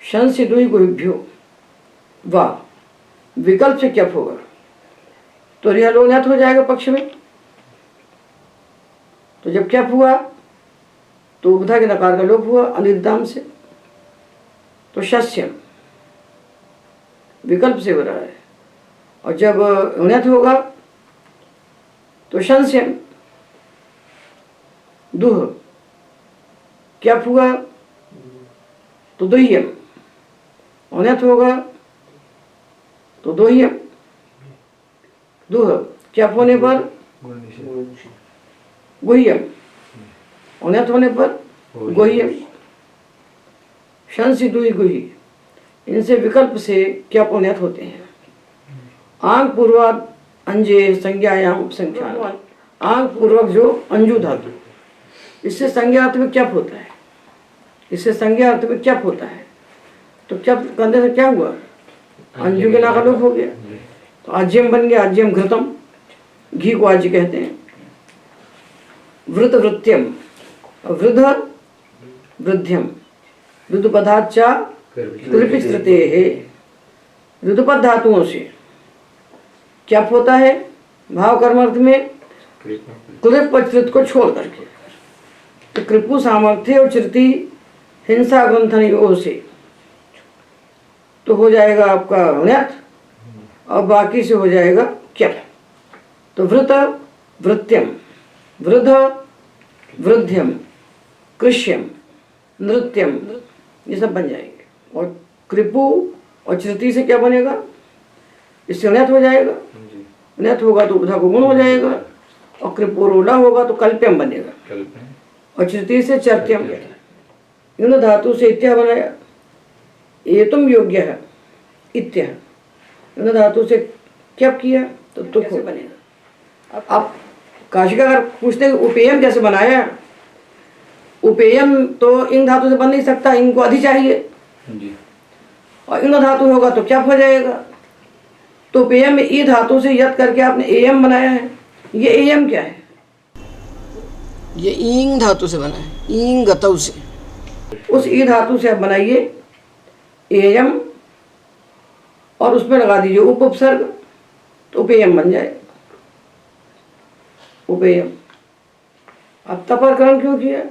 शंसि दुहि गुहिभ्यो, वाह विकल्प से क्या होगा, तो रियल उन्नत हो जाएगा पक्ष में। तो जब क्या हुआ, तो उपधा के नकार का लोप हुआ अनिदाम से। तो शस्यम विकल्प से हो रहा है। और जब उन्नत होगा तो शंस्यम, दुह क्या हुआ, तो दुह्यम, उन्नत होगा तो दोह्यम। दुह क्या होने पर, गुह्यम, उन्नत होने पर गुह्यम। शंसि दुहि गुहि, इनसे विकल्प से क्या उन्नत होते हैं। आंग पूर्वाद अंजे संज्ञायाम उपसंख्यान, आंग पूर्वक जो अंजू धातु, इससे संज्ञा अर्थ में क्या होता है, इससे संज्ञा अर्थ में क्या होता है। तो क्या करने से क्या हुआ, अंजू के नाका लोप हो गया, तो आज्यम बन गया, आज्यम घृतम, घी को आज्य कहते हैं। वृत वृत्यम, वृद्ध वृद्ध्यम, ऋतुपदाचा कृपिश्रुते है। ऋतुपद धातुओं से क्या होता है? भाव कर्मार्थ में कृप और चृत को छोड़ करके, तो कृपु सामर्थ्य और चृति हिंसा ग्रंथन योग से तो हो जाएगा आपका ण्यत, और बाकी से हो जाएगा क्यप। तो वृत वृत्यम, वृद्ध वृद्ध्यम, कृष्यम, नृत्यम, ये सब बन जाएंगे। और कृपु और चृति से क्या बनेगा? इससे ण्यत हो जाएगा, ण्यत होगा तो उपधा को गुण हो जाएगा, और कृपुरोला होगा तो कल्प्यम बनेगा, और चृति से चर्त्यम। इन धातु से इत्या बनाया, ये तुम योग्य है इत्या। इन धातु से क्या किया तो तुक हो बनेगा। अब काशिका अगर पूछते हैं उपेयम कैसे बनाया, उपेयम तो इन धातु से बन नहीं सकता, इनको अधि चाहिए, और इन धातु होगा तो क्या हो जाएगा। तो उपेयम में ई धातु से यत करके आपने एयम बनाया है। ये एयम क्या है? ये ईंग धातु से बना है, ईंग गतौ से। उस ई धातु से आप बनाइए एयम, और उसमें लगा दीजिए उपसर्ग, तो उपेयम बन जाए, उपेयम। अब तपरकरण क्यों किया?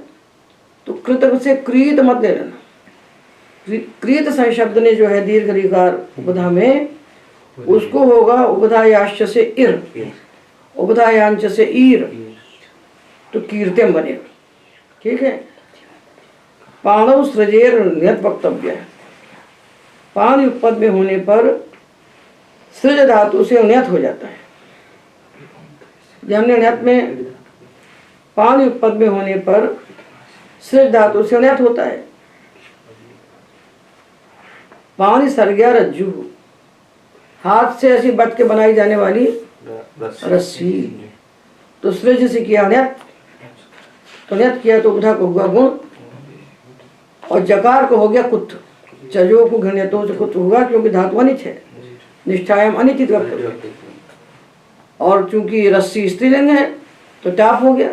तो कृत से क्रीत मत ले लेना। क्रीत संशब्द ने जो है दीर्घ ऋकार उपधा में, उसको होगा उपधायाश्च से इर, उपधायांच से ईर, तो कीर्त्यम बनेगा। ठीक है। पाणव सृजेर ण्यत वक्तव्य है। पाण युक्त पद में होने पर सृज धातु से ण्यत हो जाता है। हमने ण्यत में पाण युक्त पद में होने पर सृज धातु से ण्यत होता है। पाणी सर्ग्या रज्जु, हाथ से ऐसी बट के बनाई जाने वाली रस्सी, तो सृज से किया ण्यत, तो ण्यत किया तो उधा को हुआ गुण, और जकार को हो गया कुत्थ। चजो को घृण्यतो से कुत्थ होगा, क्योंकि धातु अनिच है, निष्ठायाम अनिचित वक्त। और चूंकि रस्सी स्त्रीलिंग है तो टाप हो गया।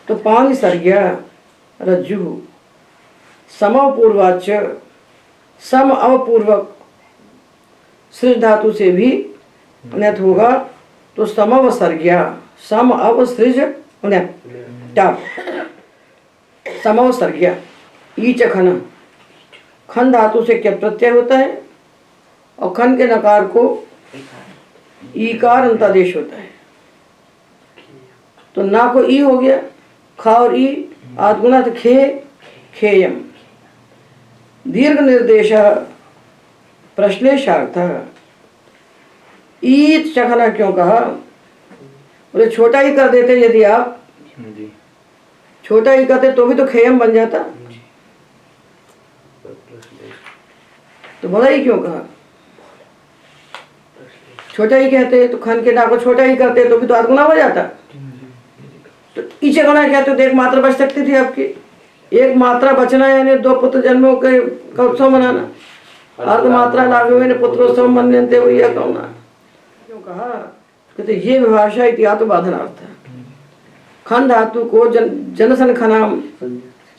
तो पानी सर्ग्या रज्जु, समपूर्वाच, सम अवपूर्वक सृज धातु से भी ण्यत होगा, तो समवसर्ग्या, सम अवसृज ण्यत टाप, समवसर्ग्या। ईच खन, खन धातु से क्या प्रत्यय होता है, और खन के नकार को ईकार अंतादेश होता है, तो ना को ई हो गया, खा और ई आदगुणा तो खे, खेयम। दीर्घ निर्देश प्रश्लेषार्थ, ईत चखना क्यों कहा? बोले छोटा ही कर देते, यदि आप छोटा ही करते तो भी तो खेयम बन जाता, तो बड़ा ही क्यों कहा? छोटा ही कहते तो खन के ना को छोटा ही करते तो भी तो आधगुना हो जाता। तो इचे गुना कहते तो एक मात्रा बच सकती थी आपकी, एक मात्रा बचना यानी दो पुत्र जन्मों के का उत्सव मनाना। अर्ध मात्रा लागे पुत्रोत्सव मनते हुए यह कहना क्यों कहा? कहते ये विभाषा इतिहास बाधनार्थ है। खन धातु को जनसन खनाम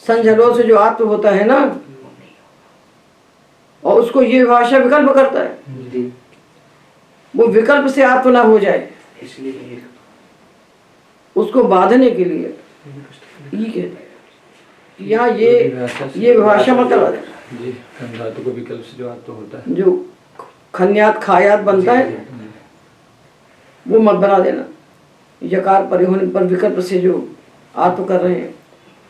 संझलो से जो आत्म होता है ना, और उसको ये भाषा विकल्प करता है, वो विकल्प से आत्म ना हो जाए इसलिए उसको बांधने के लिए ये कहते हैं। यहाँ ये भाषा मतलब जी, खन धातु को विकल्प से जो आत्म होता है, जो खन्यात खायात बनता है वो मत बना देना। यकार परे होने पर विकल्प से जो आत्म कर रहे हैं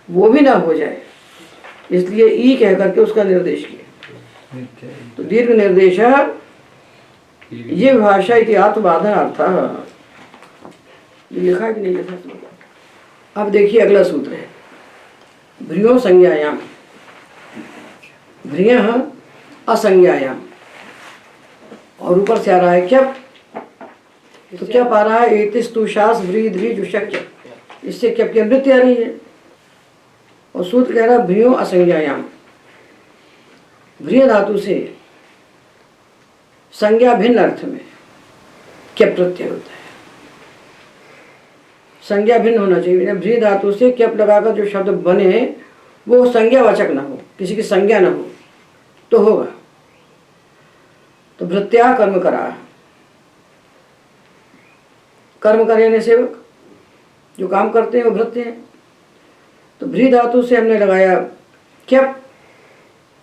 वो भी ना हो जाए, इसलिए ई कह करके उसका निर्देश किया। तो दीर्घ निर्देश ये भाषा इतिहास बाधन अर्थ लिखा है कि नहीं लिखा? अब देखिए अगला सूत्र है भ्रियो संज्ञायाम, भ्रिय असंज्ञायाम, और ऊपर से आ रहा है क्या? तो क्या पा रहा है? एतिस तुषास व्री द्री जुशक्य, इससे क्या क्या वृत्ति आ रही है, और सूत्र कह रहा है भ्रियो असंज्ञायाम। भ्रिय धातु से संज्ञा भिन्न अर्थ में क्या प्रत्यय होता है। संज्ञा भिन्न होना चाहिए। भ्री धातु से क्या लगाकर जो शब्द बने वो संज्ञावाचक ना हो, किसी की संज्ञा ना हो तो होगा। तो भृत्या कर्म करा, कर्म करने सेवक जो काम करते हैं वो भृत्य हैं। तो भ्री धातु से हमने लगाया क्या,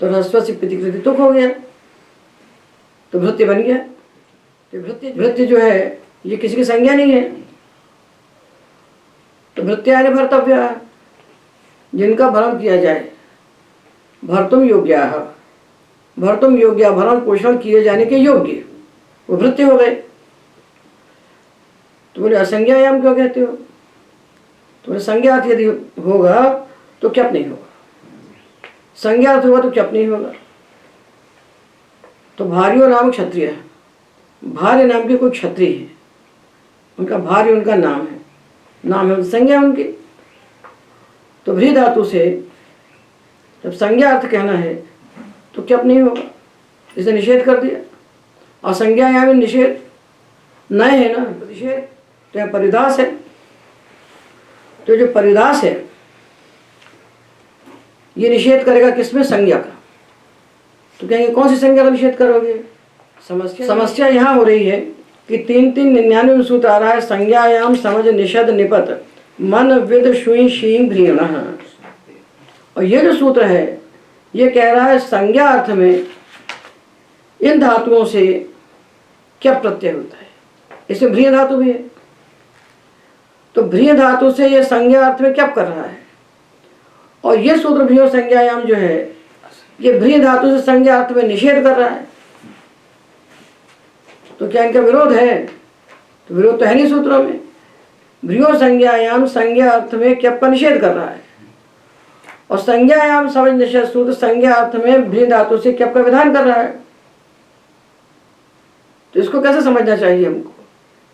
तो ह्रस्व से प्रतिकृति तुक हो गया, तो भृत्य बन गया। तो भृत्य जो है ये किसी की संज्ञा नहीं है। तो भृत्यानि भर्तव्य, जिनका भरण किया जाए, भर्तुम योग्या, भर्तुम योग्या भरण पोषण किए जाने के योग्य, वो भृत्य हो गए। तो बोले असंज्ञायाम क्यों कहते हो? तो बोले संज्ञार्थ यदि होगा तो क्या नहीं होगा, संज्ञार्थ होगा तो क्या नहीं होगा। तो भार्यो नाम क्षत्रिय है, भार्य नाम के कोई क्षत्रिय है, उनका भार्य उनका नाम है, नाम है संज्ञा उनकी। तो भ्री धातु से जब संज्ञा अर्थ कहना है तो क्या नहीं होगा, इसे निषेध कर दिया। और संज्ञा यहाँ में निषेध नए है ना, निषेध तो यहाँ परिदास है। तो जो परिदास है ये निषेध करेगा किसमें, संज्ञा का। तो कहेंगे कौन सी संज्ञा का निषेध करोगे? समस्या यहाँ हो रही है कि 3-3-99 सूत्र आ रहा है, संज्ञायाम समझ निषद निपत मन विद शुई शीं भ्रीण। और ये जो सूत्र है ये कह रहा है संज्ञा अर्थ में इन धातुओं से क्या प्रत्यय होता है, इसमें भ्रीण धातु भी है। तो भ्रीण धातु से ये संज्ञा अर्थ में क्या कर रहा है, और ये सूत्र भ्रीण संज्ञायाम जो है ये भ्रीण धातु से संज्ञा अर्थ में निषेध कर रहा है। तो क्या इनका विरोध है? तो विरोध तो है नहीं सूत्रों में। भ्रीण संज्ञायाम संज्ञा अर्थ में क्या का निषेध कर रहा है, और संज्ञायाम समझ निषेध सूत्र संज्ञा अर्थ में भ्रीण धातु से क्या का विधान कर रहा है। तो इसको कैसे समझना चाहिए हमको?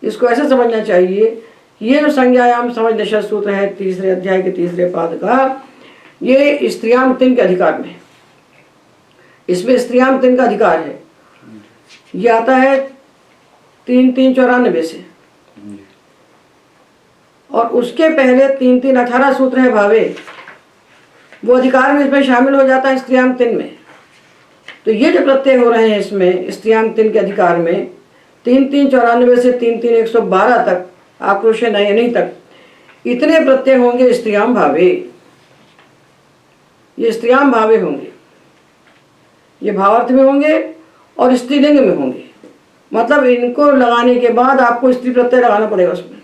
इसको ऐसे समझना चाहिए, ये जो संज्ञायाम समझ निषेध सूत्र है 3 अध्याय के 3 पाद का, ये स्त्रियाम 3 के अधिकार में, इसमें स्त्रियाम 3 का अधिकार है। ये आता है 3-3-94 से, और उसके पहले 3-3-18 सूत्र है भावे, वो अधिकार में इसमें शामिल हो जाता है स्त्रियाम 3 में। तो ये जो प्रत्यय हो रहे हैं इसमें स्त्रियाम 3 के अधिकार में 3-3-94 से 3-3-112 तक, आक्रोश नयनी तक, इतने प्रत्यय होंगे स्त्रियाम भावे। ये स्त्रियाम भावे होंगे, ये भावार्थ में होंगे और स्त्रीलिंग में होंगे। मतलब इनको लगाने के बाद आपको स्त्री प्रत्यय लगाना पड़ेगा, उसमें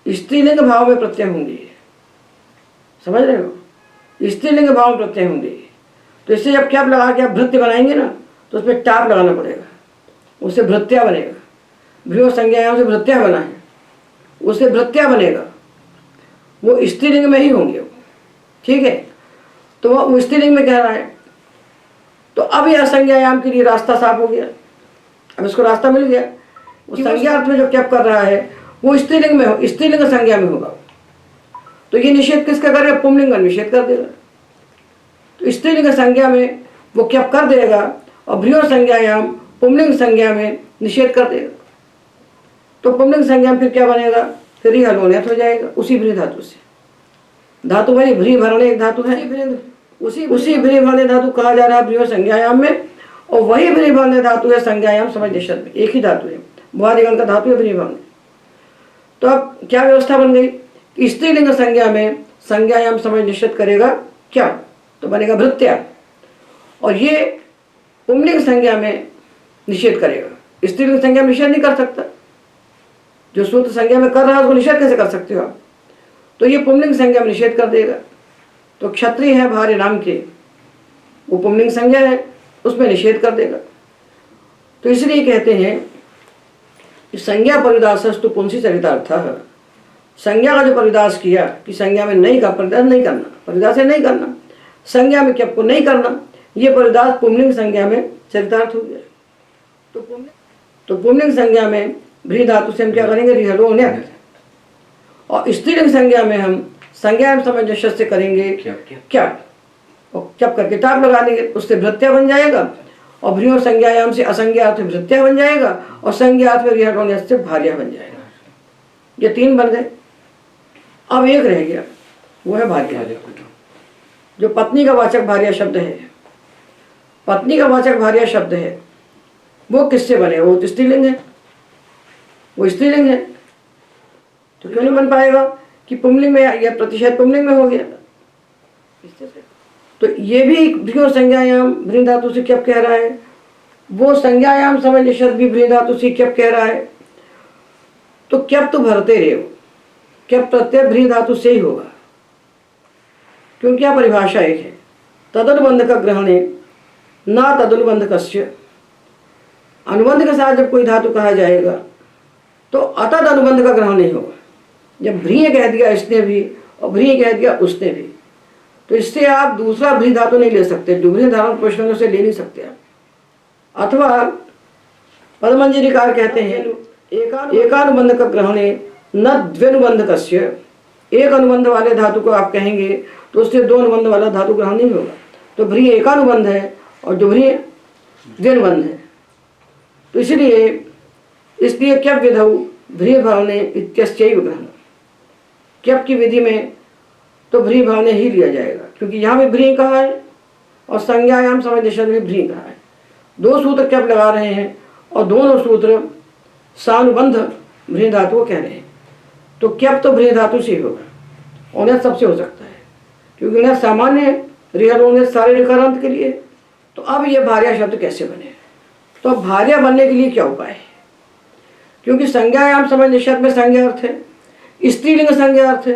स्त्रीलिंग भाव में प्रत्यय होंगे, समझ रहे हो, स्त्रीलिंग भाव में प्रत्यय होंगे। तो इससे जब क्या लगा के आप भृत्य बनाएंगे ना, तो उसमें टाप लगाना पड़ेगा, उससे भृत्या बनेगा। भ्रीण संज्ञा से भृत्या बना है, उससे भृत्या बनेगा, वो स्त्रीलिंग में ही होंगे, ठीक है। तो वो स्त्रीलिंग में कह रहा है। तो अब यह संज्ञायाम के लिए रास्ता साफ हो गया, अब इसको रास्ता मिल गया। वो संज्ञा अर्थ में जो क्या कर रहा है वो स्त्रीलिंग में हो, स्त्रीलिंग संज्ञा में होगा। तो ये निषेध किसका करेगा? पुंलिंग का निषेध कर देगा। तो स्त्रीलिंग संज्ञा में वो क्या कर देगा, और भ्रीण संज्ञायाम पुंलिंग संज्ञा में निषेध कर देगा। तो पुंलिंग संज्ञा में फिर क्या बनेगा? फिर ही हलोन्यत हो जाएगा उसी भ्री धातु से। धातु भाई भ्री भरण एक धातु है, उसी भ्री भरण धातु कहा जा रहा है भ्रीण संज्ञायाम में, और वही भ्री भरण धातु है संज्ञायाम समझ निषद में, एक ही धातु है, भुआदिगण का धातु है भ्री भरण। तो अब क्या व्यवस्था बन गई कि स्त्रीलिंग संज्ञा में संज्ञायाम समझ निषद करेगा क्या, तो बनेगा भृत्या, और ये पुंलिंग संज्ञा में निषेध करेगा। स्त्रीलिंग संज्ञा में निषेध नहीं कर सकता, जो सूत्र संज्ञा में कर रहा है उसको निषेध कैसे कर सकते हो आप? तो ये पुंलिंग संज्ञा में निषेध कर देगा। तो क्षत्रिय है भार्य नाम के, वो पुंलिंग संज्ञा है, उसमें निषेध कर देगा। तो इसलिए कहते हैं कि संज्ञा परिदासस्तु पुंसी चरितार्थः, संज्ञा का जो परिदास किया कि संज्ञा में नहीं का परिदास नहीं करना, परिदास है नहीं करना, संज्ञा में क्या आपको नहीं करना, ये परिदास पुंलिंग संज्ञा में चरितार्थ हो गया। तो पुंलिंग संज्ञा में भ्री धातु से हम क्या करेंगे? रिहलोन्यत, और स्त्रीलिंग संज्ञा में हम संज्ञा में समझ निषद से करेंगे क्या, और क्या करके टाप लगा देंगे, उससे भृत्या बन जाएगा, और भ्री और संज्ञायाम से असंज्ञात भृत्या बन जाएगा और संज्ञात में रिहलोन्यत से भार्या बन जाएगा। ये 3 बन गए। अब एक रह गया, वो है भार्या। जो पत्नी का वाचक भार्या शब्द है, पत्नी का वाचक भार्या शब्द है, वो किससे बने? वो तो स्त्रीलिंग है, वो स्त्रीलिंग है, तो क्यों नहीं बन पाएगा कि पुंलिंग में या प्रतिशत पुंलिंग में हो गया। तो ये भी भ्री और संज्ञायाम भ्री धातु से क्या कह रहा है, वो संज्ञायाम समय निषद भी भ्री धातु से क्या कह रहा है। तो क्या तो भरते रहे हो, क्या प्रत्यय भ्री धातु से ही होगा, क्योंकि क्या परिभाषा एक है, तदनुबंध का ग्रहण है ना तदनुबंध कस्य। अनुबंध के साथ जब कोई धातु कहा जाएगा तो अतद अनुबंध का ग्रहण नहीं होगा। जब भ्री कह दिया इसने भी और भ्री कह दिया उसने भी, तो इससे आप दूसरा भ्री धातु नहीं ले सकते, डुभ्री धारण प्रश्नों से ले नहीं सकते आप। अथवा पदमंजरीकार कहते हैं एकानुबंध का ग्रहण है न द्व्यनुबंध कस्य। एक अनुबंध वाले धातु को आप कहेंगे तो उससे 2 अनुबंध वाला धातु ग्रहण नहीं होगा। तो भ्री एकानुबंध है और डुभ्री द्व्यनुबंध है। तो इसलिए क्या विधौ भ्री भावने इत्यस्यैव ग्रहण, क्यप की विधि में तो भ्री भावने ही लिया जाएगा, क्योंकि यहाँ भी भ्री कहा है और संज्ञायाम समय निषद में भ्री कहा है। 2 सूत्र क्यप लगा रहे हैं और दोनों सूत्र सानुबंध भ्री धातु को कह रहे हैं। तो क्यप तो भ्री धातु से ही होगा, उन्हें सबसे हो सकता है, क्योंकि उन्हें सामान्य रिहलोन्यत सारे ऋकारांत के लिए। तो अब ये भार्या शब्द कैसे बने? तो अब भार्या बनने के लिए क्या उपाय है? क्योंकि संज्ञायाम समय निषद में संज्ञा अर्थ है, स्त्रीलिंग संज्ञा अर्थ है,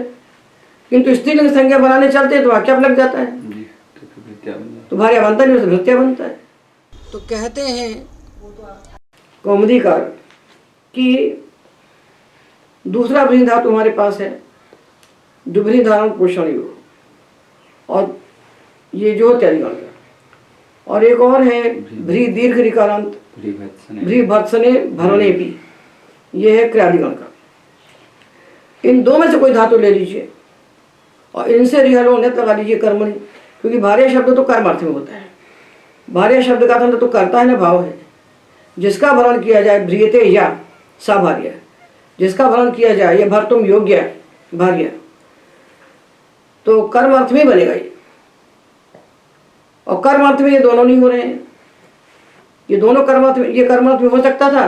किंतु स्त्रीलिंग संज्ञा बनाने चलते हैं तो वहाँ क्या लग जाता है, तो भार्या बनता नहीं, उससे भृत्या बनता है। तो कहते हैं कौमुदीकार कि दूसरा भ्री धातु हमारे पास है डुभ्री धारण पोषण योग, और ये जो त्यादिगण का, और एक और है भ्री दीर्घ ऋकारांत भ्री भत्सने भरने भी, ये है क्रियादिगण का। इन 2 में से कोई धातु ले लीजिए और इनसे रिहलोन्यत लगा लीजिए कर्मणि, क्योंकि भार्या शब्द तो कर्म अर्थ में होता है। भार्या शब्द का अर्थ तो करता है ना, भाव है। जिसका भरण किया जाए भ्रियते या सा भार्या, जिसका भरण किया जाए ये भर्तुम योग्य भार्या, तो कर्म अर्थ में बनेगा ये। और कर्म अर्थ में ये दोनों नहीं हो रहे हैं, ये दोनों कर्म अर्थ में, ये कर्म अर्थ में हो सकता था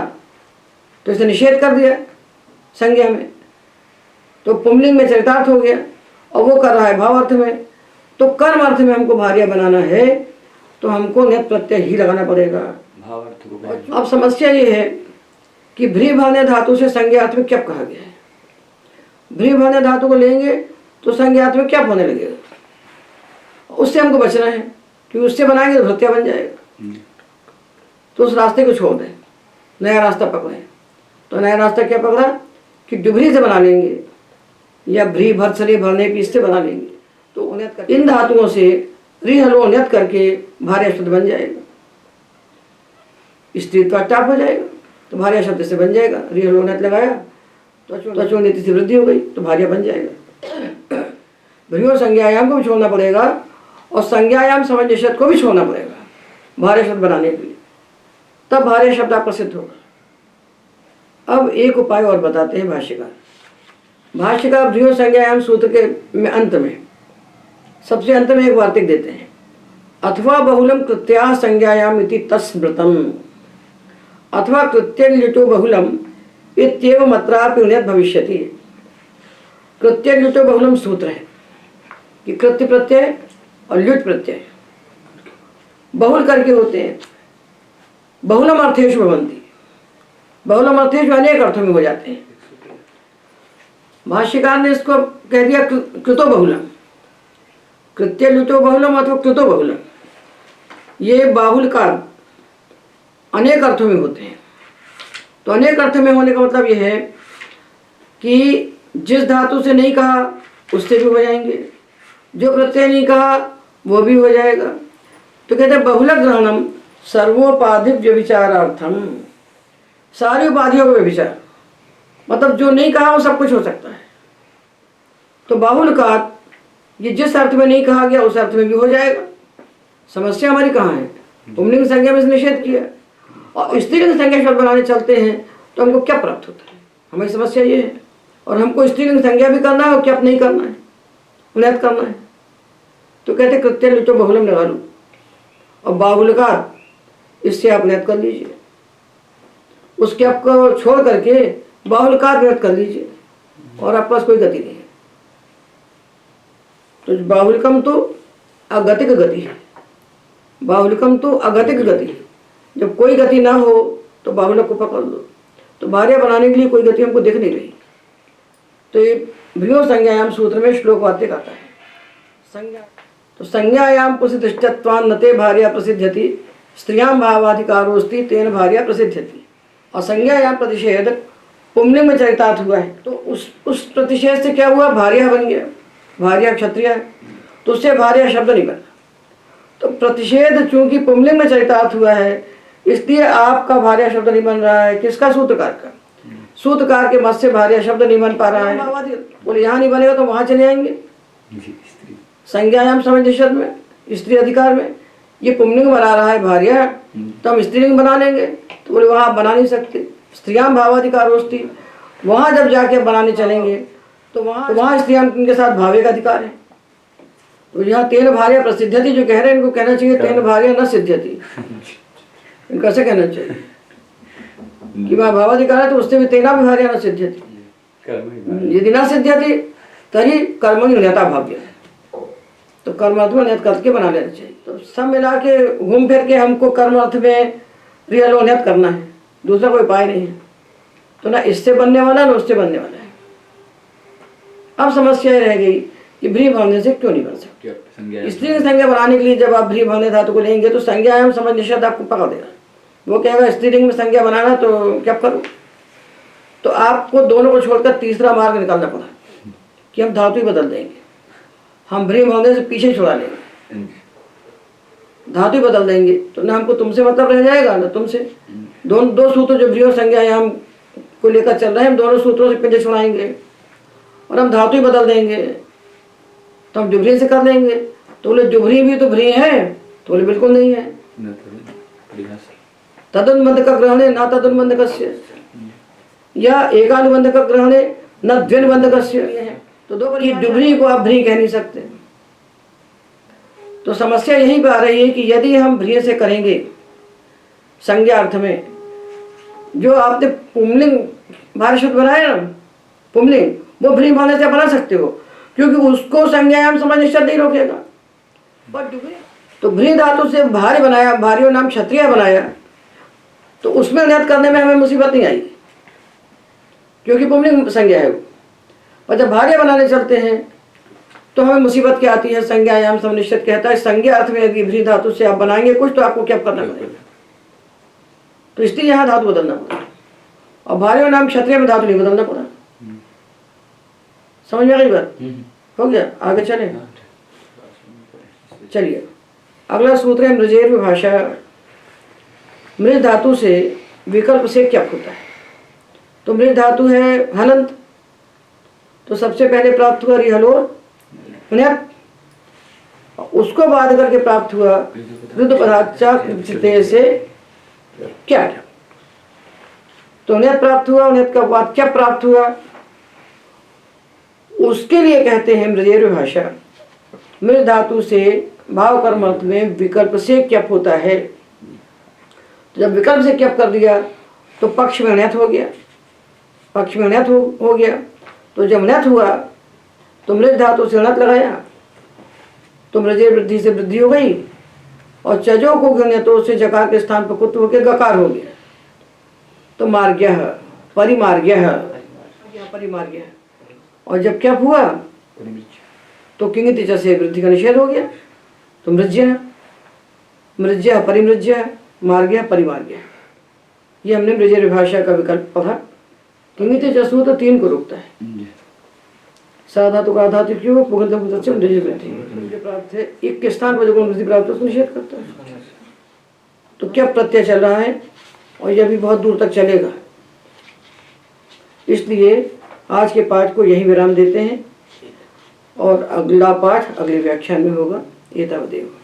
तो इसे निषेध कर दिया संज्ञा में, तो पुंलिंग में चरितार्थ हो गया, और वो कर रहा है भाव अर्थ में। तो कर्म अर्थ में हमको भार्या बनाना है तो हमको नियत प्रत्यय ही लगाना पड़ेगा। अब समस्या ये है कि भ्री भावने धातु से संज्ञार्थ में क्या कहा गया है। भ्री भावने धातु को लेंगे तो संज्ञार्थ में क्या होने लगेगा, उससे हमको बचना है, क्योंकि उससे बनाएंगे तो भृत्या बन जाएगा। तो उस रास्ते को छोड़ दें, नया रास्ता पकड़ें। तो नया रास्ता क्या पकड़ा कि डुभ्री से बना लेंगे या भ्री भर्सने भरने भी इससे बना लेंगे, तो उन्नत इन धातुओं से रिहलोन्यत करके भार्या शब्द बन जाएगा, स्त्रीत्व टाप हो जाएगा, तो भार्या शब्द से बन जाएगा। रिहलोन्यत लगाया तो अचोन्नति से वृद्धि हो गई तो भार्या बन जाएगा। भ्री और संज्ञायाम को भी छोड़ना पड़ेगा और संज्ञायाम समय निषद को भी छोड़ना पड़ेगा भार्या शब्द बनाने के लिए, तब भार्या शब्द आपका सिद्ध होगा। अब एक उपाय और बताते हैं भाष्यकार। भाष्यकार भ्री और संज्ञायाम सूत्र के अंत में, सबसे अंत में एक वार्तिक देते हैं, अथवा बहुलम कृत्या संज्ञायाम इति तस्मृतम, अथवा कृत्य ल्युटो बहुलम इत्येव मत्रापि उन्नत भविष्यति। कृत्य ल्युटो बहुलम सूत्र है कि कृत्य प्रत्यय और ल्युट प्रत्यय बहुल करके होते हैं। बहुलम अर्थेषु भवन्ति, बहुलम अर्थेषु अनेक अर्थों में हो जाते हैं। भाष्यकार ने इसको कह दिया कृतो बहुलम, कृत्य ल्युटो बहुलम अथवा कृतो बहुलम, ये बाहुल का अनेक अर्थों में होते हैं। तो अनेक अर्थों में होने का मतलब यह है कि जिस धातु से नहीं कहा उससे भी हो जाएंगे, जो प्रत्यय नहीं कहा वो भी हो जाएगा। तो कहते हैं बहुल ग्रहणम सर्वोपाधि व्यभिचारार्थम, सारी उपाधियों का व्यभिचार, मतलब जो नहीं कहा वो सब कुछ हो सकता है। तो बाहुल का ये जिस अर्थ में नहीं कहा गया उस अर्थ में भी हो जाएगा। समस्या हमारी कहाँ है पुंलिंग संज्ञा में इसने निषेध किया। और स्त्रीलिंग संज्ञा शब्द बनाने चलते हैं तो हमको क्या प्राप्त होता है? हमारी समस्या ये है। और हमको स्त्रीलिंग संज्ञा भी करना है और क्या नहीं करना है, उन्नत करना है। तो कहते कृत्य लिचो बहुलम लगा लो और बाहुल्यकार, इससे आप उन्नत कर लीजिए। उसके आपको छोड़ करके बाहुल्यकार उन्नत कर लीजिए और आपके पास कोई गति नहीं है। तो बाहुल्यकम तो अगतिक गति है, बाहुल्यकम तो अगतिक गति है। जब कोई गति ना हो तो बाहुल्य को पकड़ लो। तो भार्या बनाने के लिए कोई गति हमको दिख नहीं रही। तो ये भ्रियो संज्ञायाम सूत्र में श्लोक वाक्य कहता है संज्ञा। तो संज्ञायाम प्रसिद्धित्वान नते भार्या प्रसिद्ध्यति स्त्रियां भावाधिकारोस्ति तेन भार्या प्रसिद्ध्यति। और संज्ञायाम प्रतिषेध पुंलिंग में चरितार्थ हुआ है तो उस प्रतिषेध से क्या हुआ? भार्या बन गया। भार्या क्षत्रिय है तो उससे भार्या शब्द नहीं बना। तो प्रतिषेध चूंकि पुंलिंग में चरितार्थ हुआ है इसलिए आपका भार्या शब्द नहीं बन रहा है। किसका? सूत्रकार का। सूत्रकार के मत से भार्या शब्द नहीं बन पा रहा है। बोले यहाँ नहीं बनेगा तो वहाँ चले आएंगे संज्ञायाम सामंजस्य में, स्त्री अधिकार में। ये पुंलिंग बना रहा है भार्या, तो हम स्त्रीलिंग बना लेंगे। तो बोले वहाँ आप बना नहीं सकते, स्त्रियां भावाधिकारोस्ति। वहाँ जब जाके बनाने चलेंगे तो वहाँ स्त्रियां के साथ भावे का अधिकार है। तो यहाँ तेन भार्या प्रसिद्ध्यति जो कह रहे हैं इनको कहना चाहिए तेन भार्या न सिद्ध्यति। इनको ऐसे कहना चाहिए कि वहाँ भावाधिकार है तो उससे भी तेना भी भार्या न सिद्ध्यति। यदि न सिद्ध्यति तरी कर्मणि उन्नता भाव्य। तो कर्म अर्थ में उन्नत करके बना लेना चाहिए। तो सब मिला के घूम फिर के हमको कर्म अर्थ में रियल उन्नत करना है, दूसरा कोई उपाय नहीं है। तो ना इससे बनने वाला ना उससे बनने वाला है। अब समस्या रह गई कि भ्री भावने से क्यों नहीं बन सकती। स्त्री की संज्ञा बनाने के लिए जब आप भ्री भावने धातु को लेंगे तो संज्ञायाम समझ निषेध आपको पकड़ देगा। वो कहेगा स्त्रीलिंग में संज्ञा बनाना तो क्या करूँ। तो आपको दोनों को छोड़कर तीसरा मार्ग निकालना पड़ा कि हम धातु ही बदल देंगे। हम भ्री भावने से पीछे छुड़ा लेंगे, धातु ही बदल देंगे। तो ना हमको तुमसे मतलब रह जाएगा ना तुमसे। दो सूत्र जो भ्री और संज्ञायाम को लेकर चल रहे हैं हम दोनों सूत्रों से पीछे छुड़ाएंगे और हम धातु ही बदल देंगे। तो हम जुभरी से कर लेंगे। तो बोले जुभरी भी तो भ्री है, तो बोले बिल्कुल नहीं है। तदनुबंध का ग्रहण है ना तदनुबंध कस्य, या एकानुबंध का ग्रहण है न द्व्यनुबंध कस्य। तो दो बार ये जुभरी को आप भ्री कह नहीं सकते। तो समस्या यही आ रही है कि यदि हम भ्री से करेंगे संज्ञा अर्थ में, जो आपने पुंलिंग भार्य शब्द बनाया ना पुंलिंग, वो भ्री भावने से बना सकते हो क्योंकि उसको संज्ञायाम समझ निषेध नहीं रोकेगा। तो भ्री धातु से भार्य बनाया, भार्यो नाम क्षत्रिय बनाया, तो उसमें उन्नत करने में हमें मुसीबत नहीं आई क्योंकि पुंलिंग संज्ञा है वो। और जब भार्य बनाने चलते हैं तो हमें मुसीबत क्या आती है? संज्ञायाम समनिश्चित कहता है संज्ञा अर्थ में यदि भ्री धातु से आप बनाएंगे कुछ तो आपको क्या करना पड़ेगा। तो इसलिए यहाँ धातु बदलना पड़ा और भार्य नाम क्षत्रिय में धातु नहीं बदलना पड़ा। समझ में आ गई बात? हो गया, आगे चले। चलिए अगला सूत्र है मृजेर विभाषा। मृज धातु से विकल्प से क्या होता है? तो मृज धातु है हलंत, तो सबसे पहले प्राप्त हुआ रिहलोर उन्नत, उसको बाद करके प्राप्त हुआ रुद्र पदार्थ से क्या। तो उन्नत प्राप्त हुआ, उन्नत का बाद क्या प्राप्त हुआ उसके लिए कहते हैं मृजेर विभाषा। मृज धातु से भाव कर्म अर्थ में विकल्प से क्या होता है। तो जब विकल्प से क्या कर दिया तो पक्ष में उन्नत हो गया, पक्ष में उन्नत हो गया। तो जब उन्नत हुआ तो मृज धातु से उन्नत लगाया तो मृजेर वृद्धि से वृद्धि हो गई और चजो को गण्यतो से जकार के स्थान पर कुत्त होकर गकार हो गया। तो मार्ग्य परिमार्ग्य परिमार्ग्य। और जब क्या हुआ तो किंगित से वृद्धि का निषेध हो गया। तो मृज्य मृज्य परिमृज्य मार्ग्य परिमार्ग्य, ये हमने मृजेर विभाषा का विकल्प पढ़ा। किंगित जसु तो तीन को रोकता है, साधातु का धातु क्यों प्राप्त है। एक के स्थान पर जो वृद्धि प्राप्त है उसको निषेध करता है। तो क्या प्रत्यय चल रहा है और यह भी बहुत दूर तक चलेगा। इसलिए आज के पाठ को यही विराम देते हैं और अगला पाठ अगले व्याख्यान में होगा। एतावदेव।